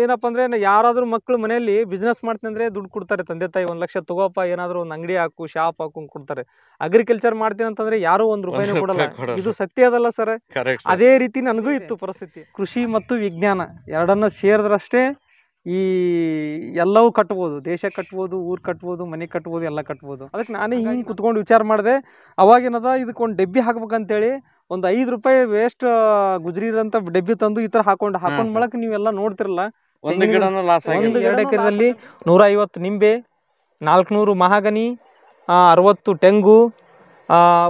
ಏನಪ್ಪ ಅಂದ್ರೆ ಯಾರಾದ್ರೂ ಮಕ್ಕಳು ಮನೆಯಲ್ಲಿ ಬಿಸ್ನೆಸ್ ಮಾಡ್ತೀನಿ ಅಂದ್ರೆ ದುಡ್ಡು ಕೊಡ್ತಾರೆ ತಂದೆ ತಾಯಿ 1 ಲಕ್ಷ ತಗೋಪ್ಪ ಏನಾದ್ರು ಒಂದು ಅಂಗಡಿ ಹಾಕು ಶಾಪ್ ಹಾಕು ಅಂತ ಕೊಡ್ತಾರೆ. ಅಗ್ರಿಕಲ್ಚರ್ ಮಾಡ್ತೀನಿ ಅಂತಂದ್ರೆ ಯಾರು 1 ರೂಪಾಯಿನೂ ಕೊಡಲ್ಲ. ಇದು ಸತ್ಯ ಅದಲ್ಲ ಸರ್? ಅದೇ ರೀತಿ ನನಗೂ ಇತ್ತು ಪರಿಸ್ಥಿತಿ. ಕೃಷಿ ಮತ್ತು ವಿಜ್ಞಾನ ಎರಡನ್ನ ಸೇರಿದ್ರಷ್ಟೇ ಈ ಎಲ್ಲವೂ ಕಟ್ಬೋದು, ದೇಶ ಕಟ್ಬೋದು, ಊರ್ ಕಟ್ಬೋದು, ಮನೆ ಕಟ್ಬೋದು, ಎಲ್ಲ ಕಟ್ಬೋದು. ಅದಕ್ಕೆ ನಾನೇ ಹಿಂಗೆ ಕುತ್ಕೊಂಡು ವಿಚಾರ ಮಾಡಿದೆ. ಅವಾಗೇನದ ಇದಕ್ಕೊಂದು ಡಬ್ಬಿ ಹಾಕ್ಬೇಕಂತೇಳಿ ಒಂದು 5 ರೂಪಾಯಿ ವೇಸ್ಟ್ ಗುಜರಿರಂತ ಡಬ್ಬಿ ತಂದು ಈ ತರ ಹಾಕೊಂಡ್ ಬಳಕ ನೀವೆಲ್ಲ ನೋಡ್ತಿರಲ್ಲ. ಒಂದು 2 ಎಕರೆದಲ್ಲಿ 150 ನಿಂಬೆ, 400 ಮಹಾಗನಿ, 60 ತೆಂಗು,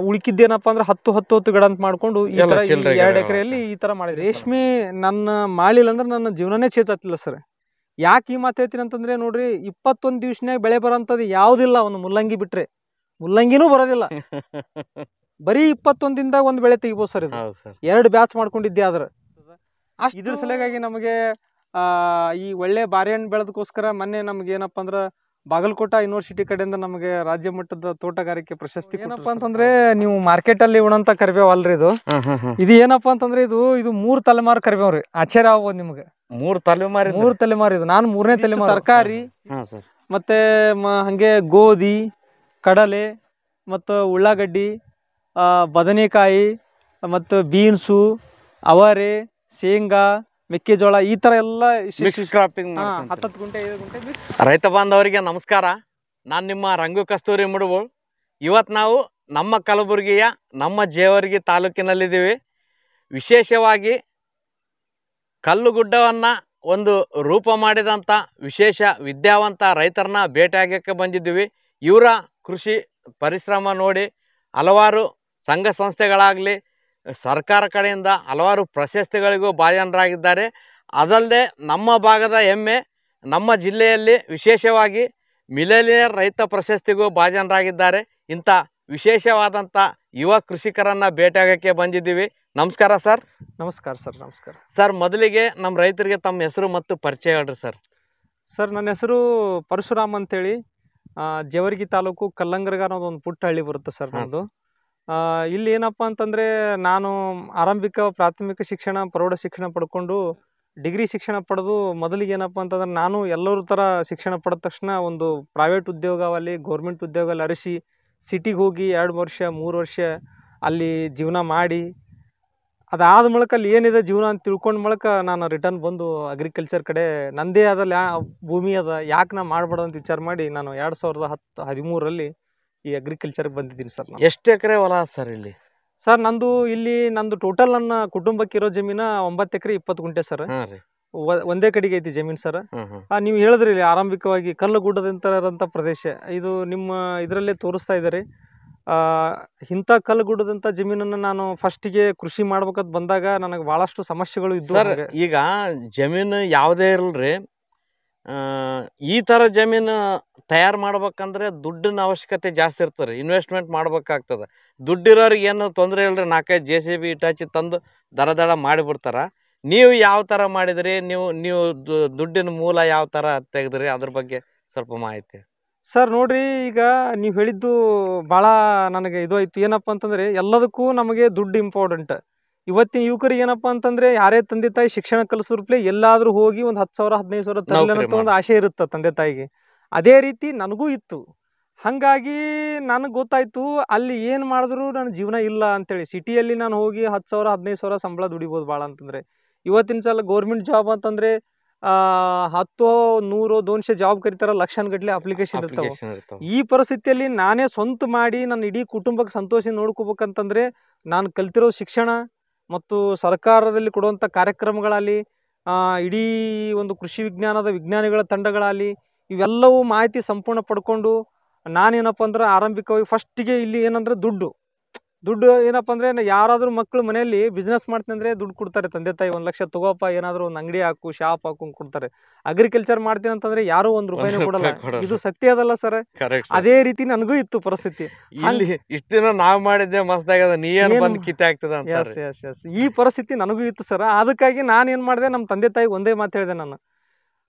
ಉಳಿಕಿದ್ದೇನಪ್ಪ ಅಂದ್ರೆ 10 ಗಿಡ ಅಂತ ಮಾಡ್ಕೊಂಡು ಈ ತರ 2 ಎಕರೆಯಲ್ಲಿ ಈ ತರ ಮಾಡಿದ್ರಿ. ರೇಷ್ಮೆ ನನ್ನ ಮಾಡಿಲ್ಲ ಅಂದ್ರೆ ನನ್ನ ಜೀವನನೇ ಚೇತತ್ತಿಲ್ಲ ಸರ್. ಯಾಕೆ ಈ ಮಾತು ಹೇಳ್ತೀನಿ ಅಂತಂದ್ರೆ ನೋಡ್ರಿ, 21 ದಿವ್ಸನಾಗ ಬೆಳೆ ಬರೋಂಥದ್ದು ಯಾವ್ದಿಲ್ಲ. ಒಂದು ಮುಲ್ಲಂಗಿ ಬಿಟ್ರೆ ಮುಲ್ಲಂಗಿನೂ ಬರೋದಿಲ್ಲ. ಬರೀ 21 ದಿನದಾಗ ಒಂದು ಬೆಳೆ ತೆಗಿಬೋದು ಸರ್. ಇದು 2 ಬ್ಯಾಚ್ ಮಾಡ್ಕೊಂಡಿದ್ದೆ. ಆದ್ರೆ ಇದ್ರ ಸಲುವಾಗಿ ನಮಗೆ ಈ ಒಳ್ಳೆ ಬಾರೆಹಣ್ಣು ಬೆಳೆದಕ್ಕೋಸ್ಕರ ಮೊನ್ನೆ ನಮ್ಗೆ ಏನಪ್ಪಾ ಅಂದ್ರ ಬಾಗಲಕೋಟ ಯೂನಿವರ್ಸಿಟಿ ಕಡೆಯಿಂದ ನಮಗೆ ರಾಜ್ಯ ಮಟ್ಟದ ತೋಟಗಾರಿಕೆ ಪ್ರಶಸ್ತಿ. ಏನಪ್ಪಾ ಅಂತಂದ್ರೆ ನೀವು ಮಾರ್ಕೆಟ್ ಅಲ್ಲಿ ಉಣಂತ ಕರಿಬೇವು ಅಲ್ರಿ ಇದು. ಇದು ಏನಪ್ಪಾ ಅಂತಂದ್ರೆ ಇದು 3 ತಲೆಮಾರು ಕರಿಬೇವ್ರಿ. ಆಶ್ಚರ್ಯ ಆಗ್ಬೋದು ನಿಮ್ಗೆ. 3 ತಲೆಮಾರು ಇದು. ನಾನು 3ನೇ ತಲೆಮಾರು. ತರಕಾರಿ ಮತ್ತೆ ಹಂಗೆ ಗೋಧಿ, ಕಡಲೆ ಮತ್ತು ಉಳ್ಳಾಗಡ್ಡಿ, ಬದನೆಕಾಯಿ ಮತ್ತು ಬೀನ್ಸು, ಅವರೆ, ಶೇಂಗಾ, ಮೆಕ್ಕೆಜೋಳ, ಈ ತರ ಎಲ್ಲ ಮಿಕ್ಸ್ ಕ್ರಾಪಿಂಗ್ 10 ಗುಂಟೆ 5 ಗುಂಟೆ. ರೈತ ಬಾಂಧವರಿಗೆ ನಮಸ್ಕಾರ. ನಾನು ನಿಮ್ಮ ರಂಗು ಕಸ್ತೂರಿ ಮುಡುಗೋಳ್. ಇವತ್ತು ನಾವು ನಮ್ಮ ಕಲಬುರಗಿಯ ನಮ್ಮ ಜೇವರ್ಗಿ ತಾಲೂಕಿನಲ್ಲಿದ್ದೀವಿ. ವಿಶೇಷವಾಗಿ ಕಲ್ಲುಗುಡ್ಡವನ್ನು ಒಂದು ರೂಪ ಮಾಡಿದಂಥ ವಿಶೇಷ ವಿದ್ಯಾವಂತ ರೈತರನ್ನ ಭೇಟಿಯಾಗಕ್ಕೆ ಬಂದಿದ್ದೀವಿ. ಇವರ ಕೃಷಿ ಪರಿಶ್ರಮ ನೋಡಿ ಹಲವಾರು ಸಂಘ ಸಂಸ್ಥೆಗಳಾಗಲಿ ಸರ್ಕಾರ ಕಡೆಯಿಂದ ಹಲವಾರು ಪ್ರಶಸ್ತಿಗಳಿಗೂ ಭಾಜನರಾಗಿದ್ದಾರೆ. ಅದಲ್ಲದೆ ನಮ್ಮ ಭಾಗದ ಹೆಮ್ಮೆ, ನಮ್ಮ ಜಿಲ್ಲೆಯಲ್ಲಿ ವಿಶೇಷವಾಗಿ ಮಿಲೇನಿಯರ್ ರೈತ ಪ್ರಶಸ್ತಿಗೂ ಭಾಜನರಾಗಿದ್ದಾರೆ. ಇಂಥ ವಿಶೇಷವಾದಂಥ ಯುವ ಕೃಷಿಕರನ್ನು ಭೇಟಿಯಾಗಕ್ಕೆ ಬಂದಿದ್ದೀವಿ. ನಮಸ್ಕಾರ ಸರ್. ನಮಸ್ಕಾರ ಸರ್. ನಮಸ್ಕಾರ ಸರ್. ಮೊದಲಿಗೆ ನಮ್ಮ ರೈತರಿಗೆ ತಮ್ಮ ಹೆಸರು ಮತ್ತು ಪರಿಚಯ ಹೇಳ್ರಿ ಸರ್. ಸರ್, ನನ್ನ ಹೆಸರು ಪರಶುರಾಮ್ ಅಂತೇಳಿ. ಜೇವರ್ಗಿ ತಾಲೂಕು ಕಲ್ಲಂಗರ್ಗ ಅನ್ನೋದು ಒಂದು ಪುಟ್ಟ ಹಳ್ಳಿ ಬರುತ್ತೆ ಸರ್ ನಮ್ಮದು. ಇಲ್ಲಿ ಏನಪ್ಪ ಅಂತಂದರೆ ನಾನು ಆರಂಭಿಕ ಪ್ರಾಥಮಿಕ ಶಿಕ್ಷಣ, ಪ್ರೌಢ ಶಿಕ್ಷಣ ಪಡ್ಕೊಂಡು ಡಿಗ್ರಿ ಶಿಕ್ಷಣ ಪಡೆದು ಮೊದಲಿಗೆ ಏನಪ್ಪ ಅಂತಂದ್ರೆ ನಾನು ಎಲ್ಲರ ಥರ ಶಿಕ್ಷಣ ಪಡೆದ ತಕ್ಷಣ ಒಂದು ಪ್ರೈವೇಟ್ ಉದ್ಯೋಗವಲ್ಲಿ ಗೌರ್ಮೆಂಟ್ ಉದ್ಯೋಗಲ್ಲಿ ಅರಸಿ ಸಿಟಿಗೆ ಹೋಗಿ 2 ವರ್ಷ 3 ವರ್ಷ ಅಲ್ಲಿ ಜೀವನ ಮಾಡಿ ಅದಾದ ಮೂಲಕ ಅಲ್ಲಿ ಏನಿದೆ ಜೀವನ ಅಂತ ತಿಳ್ಕೊಂಡ ಮೂಲಕ ನಾನು ರಿಟರ್ನ್ ಬಂದು ಅಗ್ರಿಕಲ್ಚರ್ ಕಡೆ ನಂದೇ ಆದ ಭೂಮಿ ಅದ, ಯಾಕೆ ನಾ ಮಾಡ್ಬಾರ್ದು ಅಂತ ವಿಚಾರ ಮಾಡಿ ನಾನು 2013ರಲ್ಲಿ ಈ ಅಗ್ರಿಕಲ್ಚರ್ಗೆ ಬಂದಿದ್ದೀನಿ ಸರ್. ಎಷ್ಟು ಎಕರೆ ಹೊಲ ಸರ್ ಇಲ್ಲಿ? ಸರ್ ನಂದು ಟೋಟಲ್ ನನ್ನ ಕುಟುಂಬಕ್ಕೆ ಇರೋ ಜಮೀನ 9 ಎಕರೆ 20 ಗುಂಟೆ ಸರ್. ಒಂದೇ ಕಡೆಗೆ ಐತಿ ಜಮೀನು ಸರ್. ನೀವು ಹೇಳಿದ್ರಿ ಇಲ್ಲಿ ಆರಂಭಿಕವಾಗಿ ಕಲ್ಲುಗುಡ್ಡದಂತ ಪ್ರದೇಶ ಇದು ನಿಮ್ಮ ಇದರಲ್ಲೇ ತೋರಿಸ್ತಾ ಇದ್ದಾರೆ. ಇಂಥ ಕಲ್ಲುಗುಡ್ಡದಂತ ಜಮೀನನ್ನು ನಾನು ಫಸ್ಟಿಗೆ ಕೃಷಿ ಮಾಡ್ಬೇಕಂತ ಬಂದಾಗ ನನಗೆ ಬಹಳಷ್ಟು ಸಮಸ್ಯೆಗಳು ಇದ್ದು. ಈಗ ಜಮೀನು ಯಾವುದೇ ಇರಲ್ರಿ, ಈ ಥರ ಜಮೀನು ತಯಾರು ಮಾಡ್ಬೇಕಂದ್ರೆ ದುಡ್ಡಿನ ಅವಶ್ಯಕತೆ ಜಾಸ್ತಿ ಇರ್ತದೆ, ಇನ್ವೆಸ್ಟ್ಮೆಂಟ್ ಮಾಡ್ಬೇಕಾಗ್ತದೆ. ದುಡ್ಡಿರೋರಿಗೆ ಏನು ತೊಂದರೆ ಇಲ್ಲರಿ, 4-5 JCB ಇಟಾಚಿ ತಂದು ದಡ ಮಾಡಿಬಿಡ್ತಾರ. ನೀವು ಯಾವ ಥರ ಮಾಡಿದ್ರಿ? ನೀವು ದುಡ್ಡಿನ ಮೂಲ ಯಾವ ಥರ ತೆಗೆದ್ರಿ? ಅದ್ರ ಬಗ್ಗೆ ಸ್ವಲ್ಪ ಮಾಹಿತಿ ಸರ್. ನೋಡ್ರಿ, ಈಗ ನೀವು ಹೇಳಿದ್ದು ಭಾಳ ನನಗೆ ಇದು ಆಯ್ತು. ಏನಪ್ಪ ಅಂತಂದರೆ ಎಲ್ಲದಕ್ಕೂ ನಮಗೆ ದುಡ್ಡು ಇಂಪಾರ್ಟೆಂಟ್. ಇವತ್ತಿನ ಯುವಕರಿಗೆ ಏನಪ್ಪಾ ಅಂತಂದ್ರೆ ಯಾರೇ ತಂದೆ ತಾಯಿ ಶಿಕ್ಷಣ ಕಲಿಸೋರ್ಪ್ಲೆ ಎಲ್ಲಾದ್ರೂ ಹೋಗಿ ಒಂದು 10,000 15,000 ತರಲೇನಂತ ಒಂದು ಆಸೆ ಇರುತ್ತೆ ತಂದೆ ತಾಯಿಗೆ. ಅದೇ ರೀತಿ ನನಗೂ ಇತ್ತು. ಹಾಗಾಗಿ ನನಗೆ ಗೊತ್ತಾಯ್ತು ಅಲ್ಲಿ ಏನು ಮಾಡಿದ್ರು ನನ್ನ ಜೀವನ ಇಲ್ಲ ಅಂತೇಳಿ. ಸಿಟಿಯಲ್ಲಿ ನಾನು ಹೋಗಿ 10,000 15,000 ಸಂಬಳ ದುಡಿಬೋದು ಭಾಳ ಅಂತಂದರೆ. ಇವತ್ತಿನ ಸಲ ಗೌರ್ಮೆಂಟ್ ಜಾಬ್ ಅಂತಂದರೆ 10 100 200 ಜಾಬ್ ಕರೀತಾರ, ಲಕ್ಷಗಟ್ಟಲೆ ಅಪ್ಲಿಕೇಶನ್ ಇರ್ತಾವೆ. ಈ ಪರಿಸ್ಥಿತಿಯಲ್ಲಿ ನಾನೇ ಸ್ವಂತ ಮಾಡಿ ನನ್ನ ಇಡೀ ಕುಟುಂಬಕ್ಕೆ ಸಂತೋಷ ನೋಡ್ಕೋಬೇಕಂತಂದರೆ ನಾನು ಕಲ್ತಿರೋ ಶಿಕ್ಷಣ ಮತ್ತು ಸರ್ಕಾರದಲ್ಲಿ ಕೊಡುವಂಥ ಕಾರ್ಯಕ್ರಮಗಳಲ್ಲಿ ಇಡೀ ಒಂದು ಕೃಷಿ ವಿಜ್ಞಾನದ ವಿಜ್ಞಾನಿಗಳ ತಂಡಗಳಲ್ಲಿ ಇವೆಲ್ಲವೂ ಮಾಹಿತಿ ಸಂಪೂರ್ಣ ಪಡ್ಕೊಂಡು ನಾನೇನಪ್ಪ ಅಂದ್ರೆ ಆರಂಭಿಕವಾಗಿ ಫಸ್ಟಿಗೆ ಇಲ್ಲಿ ಏನಂದ್ರೆ ದುಡ್ಡು ಏನಪ್ಪ ಅಂದ್ರೆ ಯಾರಾದ್ರೂ ಮಕ್ಕಳು ಮನೆಯಲ್ಲಿ ಬಿಸ್ನೆಸ್ ಮಾಡ್ತೀನಿ ಅಂದ್ರೆ ದುಡ್ಡು ಕೊಡ್ತಾರೆ ತಂದೆ ತಾಯಿ. 1 ಲಕ್ಷ ತಗೋಪ್ಪ ಏನಾದ್ರು ಒಂದು ಅಂಗಡಿ ಹಾಕು ಶಾಪ್ ಹಾಕು ಕೊಡ್ತಾರೆ. ಅಗ್ರಿಕಲ್ಚರ್ ಮಾಡ್ತೀನಿ ಅಂತಂದ್ರೆ ಯಾರು 1 ರೂಪಾಯಿನೂ ಕೊಡಲ್ಲ. ಇದು ಸತ್ಯ ಅದಲ್ಲ ಸರ್? ಅದೇ ರೀತಿ ನನಗೂ ಇತ್ತು ಪರಿಸ್ಥಿತಿ. ಇಷ್ಟ ದಿನ ನಾವ್ ಮಾಡಿದ್ದೆ ಮಸ್ತಾಗದ, ನೀನು ಬಂದು ಕಿತ್ತೆ ಆಗ್ತದ. ಈ ಪರಿಸ್ಥಿತಿ ನನಗೂ ಇತ್ತು ಸರ್. ಅದಕ್ಕಾಗಿ ನಾನು ಏನ್ ಮಾಡಿದೆ, ನಮ್ಮ ತಂದೆ ತಾಯಿಗೆ ಒಂದೇ ಮಾತು ಹೇಳಿದೆ ನಾನು.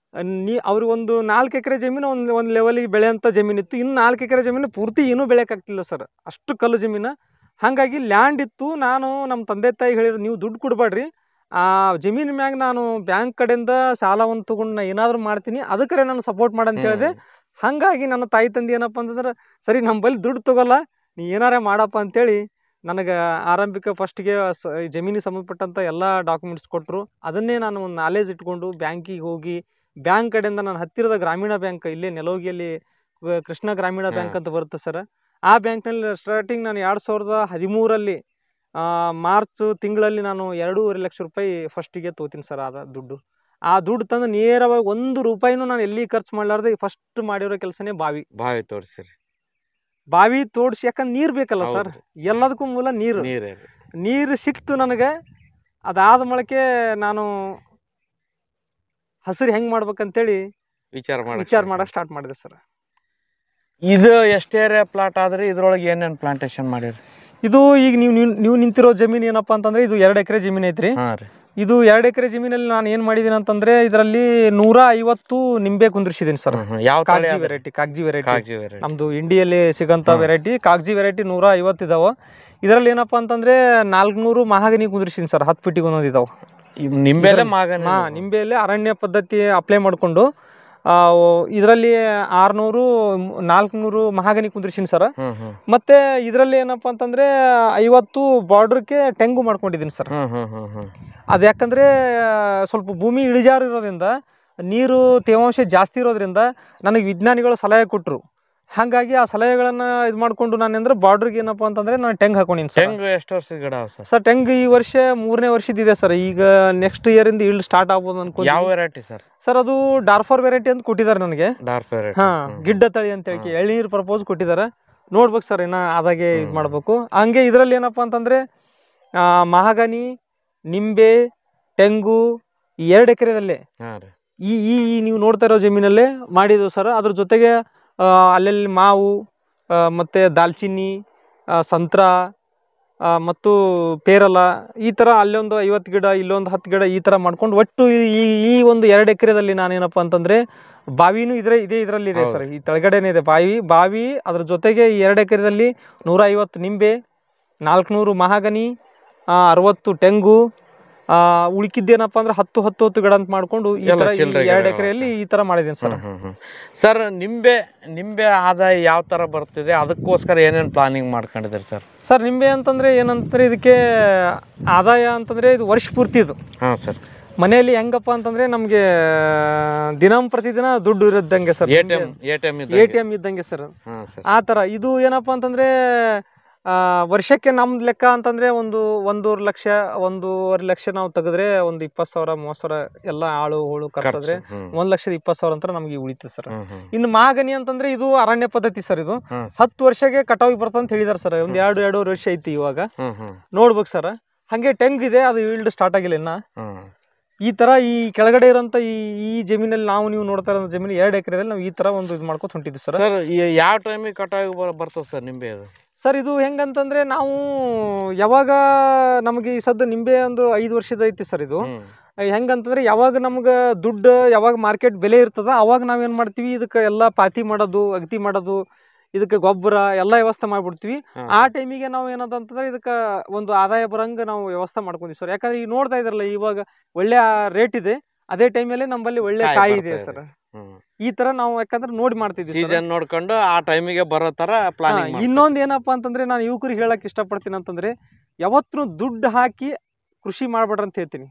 ಅವ್ರಿಗೆ ಒಂದು 4 ಎಕರೆ ಜಮೀನು ಒಂದು ಲೆವೆಲಿಗೆ ಬೆಳೆಯಂತ ಜಮೀನಿತ್ತು. ಇನ್ನು 4 ಎಕರೆ ಜಮೀನು ಪೂರ್ತಿ ಏನೂ ಬೆಳೆಯಕ್ಕಾಗ್ತಿಲ್ಲ ಸರ್, ಅಷ್ಟು ಕಲ್ಲು ಜಮೀನು. ಹಾಗಾಗಿ ಲ್ಯಾಂಡ್ ಇತ್ತು. ನಾನು ನಮ್ಮ ತಂದೆ ತಾಯಿ ಹೇಳಿದ್ರು, ನೀವು ದುಡ್ಡು ಕೊಡಬೇಡ್ರಿ, ಆ ಜಮೀನ್ ಮ್ಯಾಗ ನಾನು ಬ್ಯಾಂಕ್ ಕಡೆಯಿಂದ ಸಾಲವನ್ನು ತಗೊಂಡು ನಾ ಏನಾದ್ರು ಮಾಡ್ತೀನಿ, ಅದಕ್ಕರೆ ನಾನು ಸಪೋರ್ಟ್ ಮಾಡಂತ ಹೇಳಿದೆ. ಹಂಗಾಗಿ ನನ್ನ ತಾಯಿ ತಂದೆ ಏನಪ್ಪ ಅಂತಂದ್ರೆ ಸರಿ ನಮ್ಮ ಬಳಿ ದುಡ್ಡು ತಗೋಲ್ಲ, ನೀ ಏನಾರೇ ಮಾಡಪ್ಪ ಅಂತೇಳಿ ನನಗೆ ಆರಂಭಿಕ ಫಸ್ಟ್ಗೆ ಜಮೀನಿಗೆ ಸಂಬಂಧಪಟ್ಟಂಥ ಎಲ್ಲ ಡಾಕ್ಯುಮೆಂಟ್ಸ್ ಕೊಟ್ಟರು. ಅದನ್ನೇ ನಾನು ಒಂದು ನಾಲೆಜ್ ಇಟ್ಕೊಂಡು ಬ್ಯಾಂಕಿಗೆ ಹೋಗಿ, ಬ್ಯಾಂಕ್ ಕಡೆಯಿಂದ ನಾನು ಹತ್ತಿರದ ಗ್ರಾಮೀಣ ಬ್ಯಾಂಕ್ ಇಲ್ಲೇ ನೆಲೋಗಿಯಲ್ಲಿ ಕೃಷ್ಣ ಗ್ರಾಮೀಣ ಬ್ಯಾಂಕ್ ಅಂತ ಬರುತ್ತೆ ಸರ್. ಆ ಬ್ಯಾಂಕ್ನಲ್ಲಿ ಸ್ಟಾರ್ಟಿಂಗ್ ನಾನು 2013 ಮಾರ್ಚ್ ತಿಂಗಳಲ್ಲಿ ನಾನು 2.5 ಲಕ್ಷ ರೂಪಾಯಿ ಫಸ್ಟಿಗೆ ತೋತೀನಿ ಸರ್. ಆದ ದುಡ್ಡು, ಆ ದುಡ್ಡು ತಂದು ನೇರವಾಗಿ 1 ರೂಪಾಯಿನೂ ನಾನು ಎಲ್ಲಿ ಖರ್ಚು ಮಾಡಲಾರ್ದೆ ಫಸ್ಟ್ ಮಾಡಿರೋ ಕೆಲಸನೇ ಬಾವಿ ತೋರಿಸಿರಿ. ಬಾವಿ ತೋಡಿಸಿ, ಯಾಕಂದ್ರೆ ನೀರು ಬೇಕಲ್ಲ ಸರ್, ಎಲ್ಲದಕ್ಕೂ ಮೂಲ ನೀರು. ನೀರು ಸಿಕ್ತು ನನಗೆ. ಅದಾದ ಬಳಕೆ ನಾನು ಹಸಿರು ಹೆಂಗೆ ಮಾಡ್ಬೇಕಂತೇಳಿ ವಿಚಾರ ಮಾಡಕ್ಕೆ ಸ್ಟಾರ್ಟ್ ಮಾಡಿದೆ ಸರ್. ಇದು ಎಷ್ಟು ಏರಿಯಾ ಪ್ಲಾಟ್ ಆದ್ರಿ? ಇದ್ರೊಳಗೆ ಏನೇನು ಪ್ಲಾಂಟೇಶನ್ ಮಾಡಿರಿ? ಇದು ಈಗ ನೀವು ನಿಂತಿರೋ ಜಮೀನು ಏನಪ್ಪಾ ಅಂತಂದ್ರೆ ಇದು 2 ಎಕರೆ ಜಮೀನು ಐತ್ರಿ. ಇದು 2 ಎಕರೆ ಜಮೀನಲ್ಲಿ ನಾನು ಏನ್ ಮಾಡಿದೀನಿ ಅಂತಂದ್ರೆ ಇದರಲ್ಲಿ 150 ನಿಂಬೆ ಕುಂದ್ರಿಸಿದೀನಿ ಸರ್. ಕಾಗಜಿ ವೆರೈಟಿ ನಮ್ದು ಇಂಡಿಯಲ್ಲಿ ಸಿಗಂತ ವೆರೈಟಿ ಕಾಗಜಿ ವೆರೈಟಿ 150 ಇದಾವ. ಇದರಲ್ಲಿ ಏನಪ್ಪಾ ಅಂತಂದ್ರೆ 400 ಮಹಾಗನಿ ಕುಂದ್ರಿಸಿದೀನಿ ಸರ್. 10 ಫೀಟಿಗೆ ಒಂದೊಂದು ಇದಾವ. ನಿಂಬೆಯಲ್ಲೇ ಅರಣ್ಯ ಪದ್ಧತಿ ಅಪ್ಲೈ ಮಾಡ್ಕೊಂಡು ಇದರಲ್ಲಿ 600 400 ಮಹಾಗನಿ ಕುಂದ್ರಿಸಿನಿ ಸರ್. ಮತ್ತೆ ಇದರಲ್ಲಿ ಏನಪ್ಪಾ ಅಂತಂದ್ರೆ 50 ಬಾರ್ಡರ್ಗೆ ತೆಂಗು ಮಾಡ್ಕೊಂಡಿದೀನಿ ಸರ್. ಅದ್ ಯಾಕಂದ್ರೆ ಸ್ವಲ್ಪ ಭೂಮಿ ಇಳಿಜಾರು ಇರೋದ್ರಿಂದ, ನೀರು ತೇವಾಂಶ ಜಾಸ್ತಿ ಇರೋದ್ರಿಂದ ನನಗೆ ವಿಜ್ಞಾನಿಗಳು ಸಲಹೆ ಕೊಟ್ಟರು. ಹಾಗಾಗಿ ಆ ಸಲಹೆಗಳನ್ನ ಇದು ಮಾಡ್ಕೊಂಡು ನಾನು ಅಂದ್ರೆ ಬಾರ್ಡರ್ಗೆ ಏನಪ್ಪಾ ಅಂತಂದ್ರೆ ನಾನು ಟೆಂಗ್ ಹಾಕೊಂಡಿನಿ ಸರ್. ಎಷ್ಟು ವರ್ಷದ ಗಿಡ ಸರ್? ಟೆಂಗ್ ಈ ವರ್ಷ 3ನೇ ವರ್ಷದಿದೆ ಸರ್. ಈಗ ನೆಕ್ಸ್ಟ್ ಇಯರ್ ಇಂದ ಇಲ್ಡ್ ಸ್ಟಾರ್ಟ್ ಆಗ್ಬೋದು ಅನ್ಕೊಂಡು. ಯಾವ ವೆರೈಟಿ ಸರ್? ಸರ್ ಅದು ಡಾರ್ಫರ್ ವೆರೈಟಿ ಅಂತ ಕೊಟ್ಟಿದ್ದಾರೆ ನನಗೆ. ಗಿಡ್ಡ ತಳಿ ಅಂತ ಹೇಳಿ ಎಳ್ನೀರು ಪ್ರಪೋಸ್ ಕೊಟ್ಟಿದ್ದಾರೆ. ನೋಡ್ಬೇಕು ಸರ್, ಇನ್ನ ಅದಾಗೆ ಇದು ಮಾಡ್ಬೇಕು. ಹಂಗೆ ಇದರಲ್ಲಿ ಏನಪ್ಪಾ ಅಂತಂದ್ರೆ ಮಹಾಗನಿ, ನಿಂಬೆ, ತೆಂಗು ಈ 2 ಎಕರೆದಲ್ಲೇ ಈ ನೀವು ನೋಡ್ತಾ ಇರೋ ಜಮೀನಲ್ಲೇ ಮಾಡಿದ್ವು ಸರ್. ಅದ್ರ ಜೊತೆಗೆ ಅಲ್ಲಲ್ಲಿ ಮಾವು ಮತ್ತು ದಾಲ್ಚಿನ್ನಿ, ಸಂತ್ರ ಮತ್ತು ಪೇರಲ ಈ ಥರ ಅಲ್ಲೊಂದು 50 ಗಿಡ, ಇಲ್ಲೊಂದು 10 ಗಿಡ ಈ ಥರ ಮಾಡ್ಕೊಂಡು ಒಟ್ಟು ಈ ಒಂದು 2 ಎಕರೆದಲ್ಲಿ ನಾನೇನಪ್ಪ ಅಂತಂದರೆ ಬಾವಿನೂ ಇದರಲ್ಲಿ ಇದೆ ಸರ್. ಈ ಕೆಳಗಡೆನೇ ಇದೆ ಬಾವಿ. ಅದ್ರ ಜೊತೆಗೆ ಈ 2 ಎಕರೆದಲ್ಲಿ 150 ನಿಂಬೆ, 400 ಮಹಾಗನಿ, 60 ತೆಂಗು, ಉಳಿಕಿದ್ದೇನಪ್ಪ ಅಂದ್ರೆ 10 ಗಿಡ ಅಂತ ಮಾಡ್ಕೊಂಡು ಈ ತರ 2 ಎಕರೆಯಲ್ಲಿ ಈ ತರ ಮಾಡಿದ್ದೀನಿ ಸರ್. ಸರ್ ನಿಂಬೆ ಆದಾಯ ಯಾವ ತರ ಬರ್ತಿದೆ, ಅದಕ್ಕೋಸ್ಕರ ಏನೇನು ಪ್ಲಾನಿಂಗ್ ಮಾಡ್ಕೊಂಡಿದ್ದೀರಿ ಸರ್? ಸರ್ ನಿಂಬೆ ಅಂತಂದ್ರೆ ಏನಂತಾರೆ, ಇದಕ್ಕೆ ಆದಾಯ ಅಂತಂದ್ರೆ ಇದು ವರ್ಷ ಪೂರ್ತಿ ಇದು. ಸರ್ ಮನೆಯಲ್ಲಿ ಹೆಂಗಪ್ಪ ಅಂತಂದ್ರೆ ನಮ್ಗೆ ಪ್ರತಿದಿನ ದುಡ್ಡು ಇರದಂಗೆ ಸರ್, ATM ಇದ್ದಂಗೆ ಸರ್. ಆ ತರ ಇದು ಏನಪ್ಪಾ ಅಂತಂದ್ರೆ ವರ್ಷಕ್ಕೆ ನಮ್ ಲೆಕ್ಕ ಅಂತಂದ್ರೆ 1.5 ಲಕ್ಷ 1.5 ಲಕ್ಷ ನಾವು ತೆಗೆದ್ರೆ ಒಂದು 20,000 30,000 ಎಲ್ಲ ಆಳು ಹೋಳು ಖರ್ಚಾದ್ರೆ 1,20,000 ಅಂತ ನಮ್ಗೆ ಉಳಿತದೆ ಸರ್. ಇನ್ನು ಮಹಾಗನಿ ಅಂತಂದ್ರೆ ಇದು ಅರಣ್ಯ ಪದ್ಧತಿ ಸರ್. ಇದು 10 ವರ್ಷಕ್ಕೆ ಕಟಾವಿಗೆ ಬರ್ತಂತ ಹೇಳಿದಾರೆ ಸರ್. ಒಂದ್ 2.5 ವರ್ಷ ಐತಿ ಇವಾಗ, ನೋಡ್ಬೇಕು ಸರ್. ಹಂಗೆ ಟೆಂಗ್ ಇದೆ, ಅದು ಈಲ್ಡ್ ಸ್ಟಾರ್ಟ್ ಆಗಿಲ್ಲ ಇನ್ನ. ಈ ತರ ಈ ಕೆಳಗಡೆ ಇರೋಂತ ಈ ಜಮೀನಲ್ಲಿ ನೀವು ನೋಡ್ತಾ ಇರೋ ಜಮೀನು 2 ಎಕರೆದಲ್ಲಿ ನಾವು ಈ ತರ ಒಂದು ಇದು ಮಾಡ್ಕೊತ ಹೊಂಟಿದ್ವಿ ಸರ್. ಯಾವ ಟೈಮಿಗೆ ಕಟಾವಿಗೆ ಬರ್ತದೆ ಸರ್ ನಿಂಬೆ? ಅದು ಸರ್ ಇದು ಹೆಂಗಂತಂದ್ರೆ ನಾವು ಯಾವಾಗ ನಮಗೆ ಈ ಸದ್ದ ನಿಂಬೆ ಒಂದು 5 ವರ್ಷದ ಐತಿ ಸರ್. ಇದು ಹೆಂಗಂತಂದ್ರೆ ಯಾವಾಗ ನಮ್ಗೆ ದುಡ್ಡು, ಯಾವಾಗ ಮಾರ್ಕೆಟ್ ಬೆಲೆ ಇರ್ತದ ಅವಾಗ ನಾವೇನ್ ಮಾಡ್ತೀವಿ, ಇದಕ್ಕೆ ಎಲ್ಲ ಪಾತಿ ಮಾಡೋದು, ಅಗತಿ ಮಾಡೋದು, ಇದಕ್ಕೆ ಗೊಬ್ಬರ ಎಲ್ಲ ವ್ಯವಸ್ಥೆ ಮಾಡ್ಬಿಡ್ತೀವಿ. ಆ ಟೈಮಿಗೆ ನಾವು ಏನಂತಂದ್ರೆ ಇದಕ್ಕೆ ಒಂದು ಆದಾಯ ಬರಂಗ ನಾವು ವ್ಯವಸ್ಥೆ ಮಾಡ್ಕೊಂಡಿವಿ ಸರ್. ಯಾಕಂದ್ರೆ ಈಗ ನೋಡ್ತಾ ಇದ್ರಲ್ಲ, ಇವಾಗ ಒಳ್ಳೆ ರೇಟ್ ಇದೆ, ಅದೇ ಟೈಮಲ್ಲಿ ನಮ್ಮಲ್ಲಿ ಒಳ್ಳೆ ಕಾಯಿ ಇದೆ ಸರ್. ಈ ತರ ನಾವು ಯಾಕಂದ್ರೆ ನೋಡಿ ಮಾಡ್ತಿದ್ವಿ, ಸೀಸನ್ ನೋಡ್ಕೊಂಡು ಆ ಟೈಮಿಗೆ ಬರೋ ತರ ಪ್ಲಾನಿಂಗ್. ಇನ್ನೊಂದು ಏನಪ್ಪಾ ಅಂತಂದ್ರೆ ನಾನು ಯುವಕರಿಗೆ ಹೇಳಕ್ ಇಷ್ಟಪಡ್ತೀನಿ ಅಂತಂದ್ರೆ, ಯಾವತ್ತೂ ದುಡ್ಡು ಹಾಕಿ ಕೃಷಿ ಮಾಡ್ಬೇಡ್ರಿ ಅಂತ ಹೇಳ್ತೀನಿ.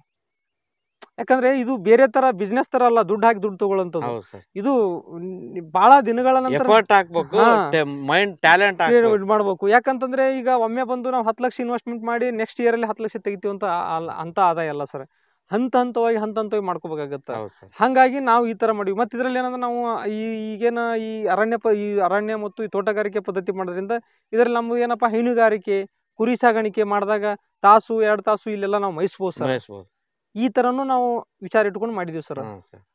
ಯಾಕಂದ್ರೆ ಇದು ಬೇರೆ ತರ ಬಿಸ್ನೆಸ್ ತರ ಅಲ್ಲ, ದುಡ್ಡು ಹಾಕಿ ದುಡ್ಡು ತಗೊಳ್ಳಂತದ್ದು. ಇದು ಬಹಳ ದಿನಗಳ ನಂತರ ಮಾಡ್ಬೇಕು. ಯಾಕಂತಂದ್ರೆ ಈಗ ಒಮ್ಮೆ ಬಂದು ನಾವು 10 ಲಕ್ಷ ಇನ್ವೆಸ್ಟ್ಮೆಂಟ್ ಮಾಡಿ ನೆಕ್ಸ್ಟ್ ಇಯರ್ ಅಲ್ಲಿ 10 ಲಕ್ಷ ತೆಗಿತೀವಿ ಅಂತ ಆದಾಯ ಅಲ್ಲ ಸರ್. ಹಂತವಾಗಿ ಮಾಡ್ಕೋಬೇಕಾಗತ್ತ. ಹಂಗಾಗಿ ನಾವು ಈ ತರ ಮಾಡಿವಿ. ಮತ್ತೆ ಇದ್ರಲ್ಲಿ ಏನಂದ್ರೆ ನಾವು ಈಗೇನ ಈ ಅರಣ್ಯ ಮತ್ತು ಈ ತೋಟಗಾರಿಕೆ ಪದ್ಧತಿ ಮಾಡೋದ್ರಿಂದ ಇದರಲ್ಲಿ ನಮ್ದು ಏನಪ್ಪಾ, ಹೈನುಗಾರಿಕೆ, ಕುರಿ ಸಾಗಾಣಿಕೆ ಮಾಡಿದಾಗ 1-2 ತಾಸು ಇಲ್ಲೆಲ್ಲ ನಾವು ಮೇಯಿಸ್ಬೋದು ಸರ್. ಈ ತರನು ನಾವು ವಿಚಾರ ಇಟ್ಕೊಂಡು ಮಾಡಿದೀವಿ ಸರ್.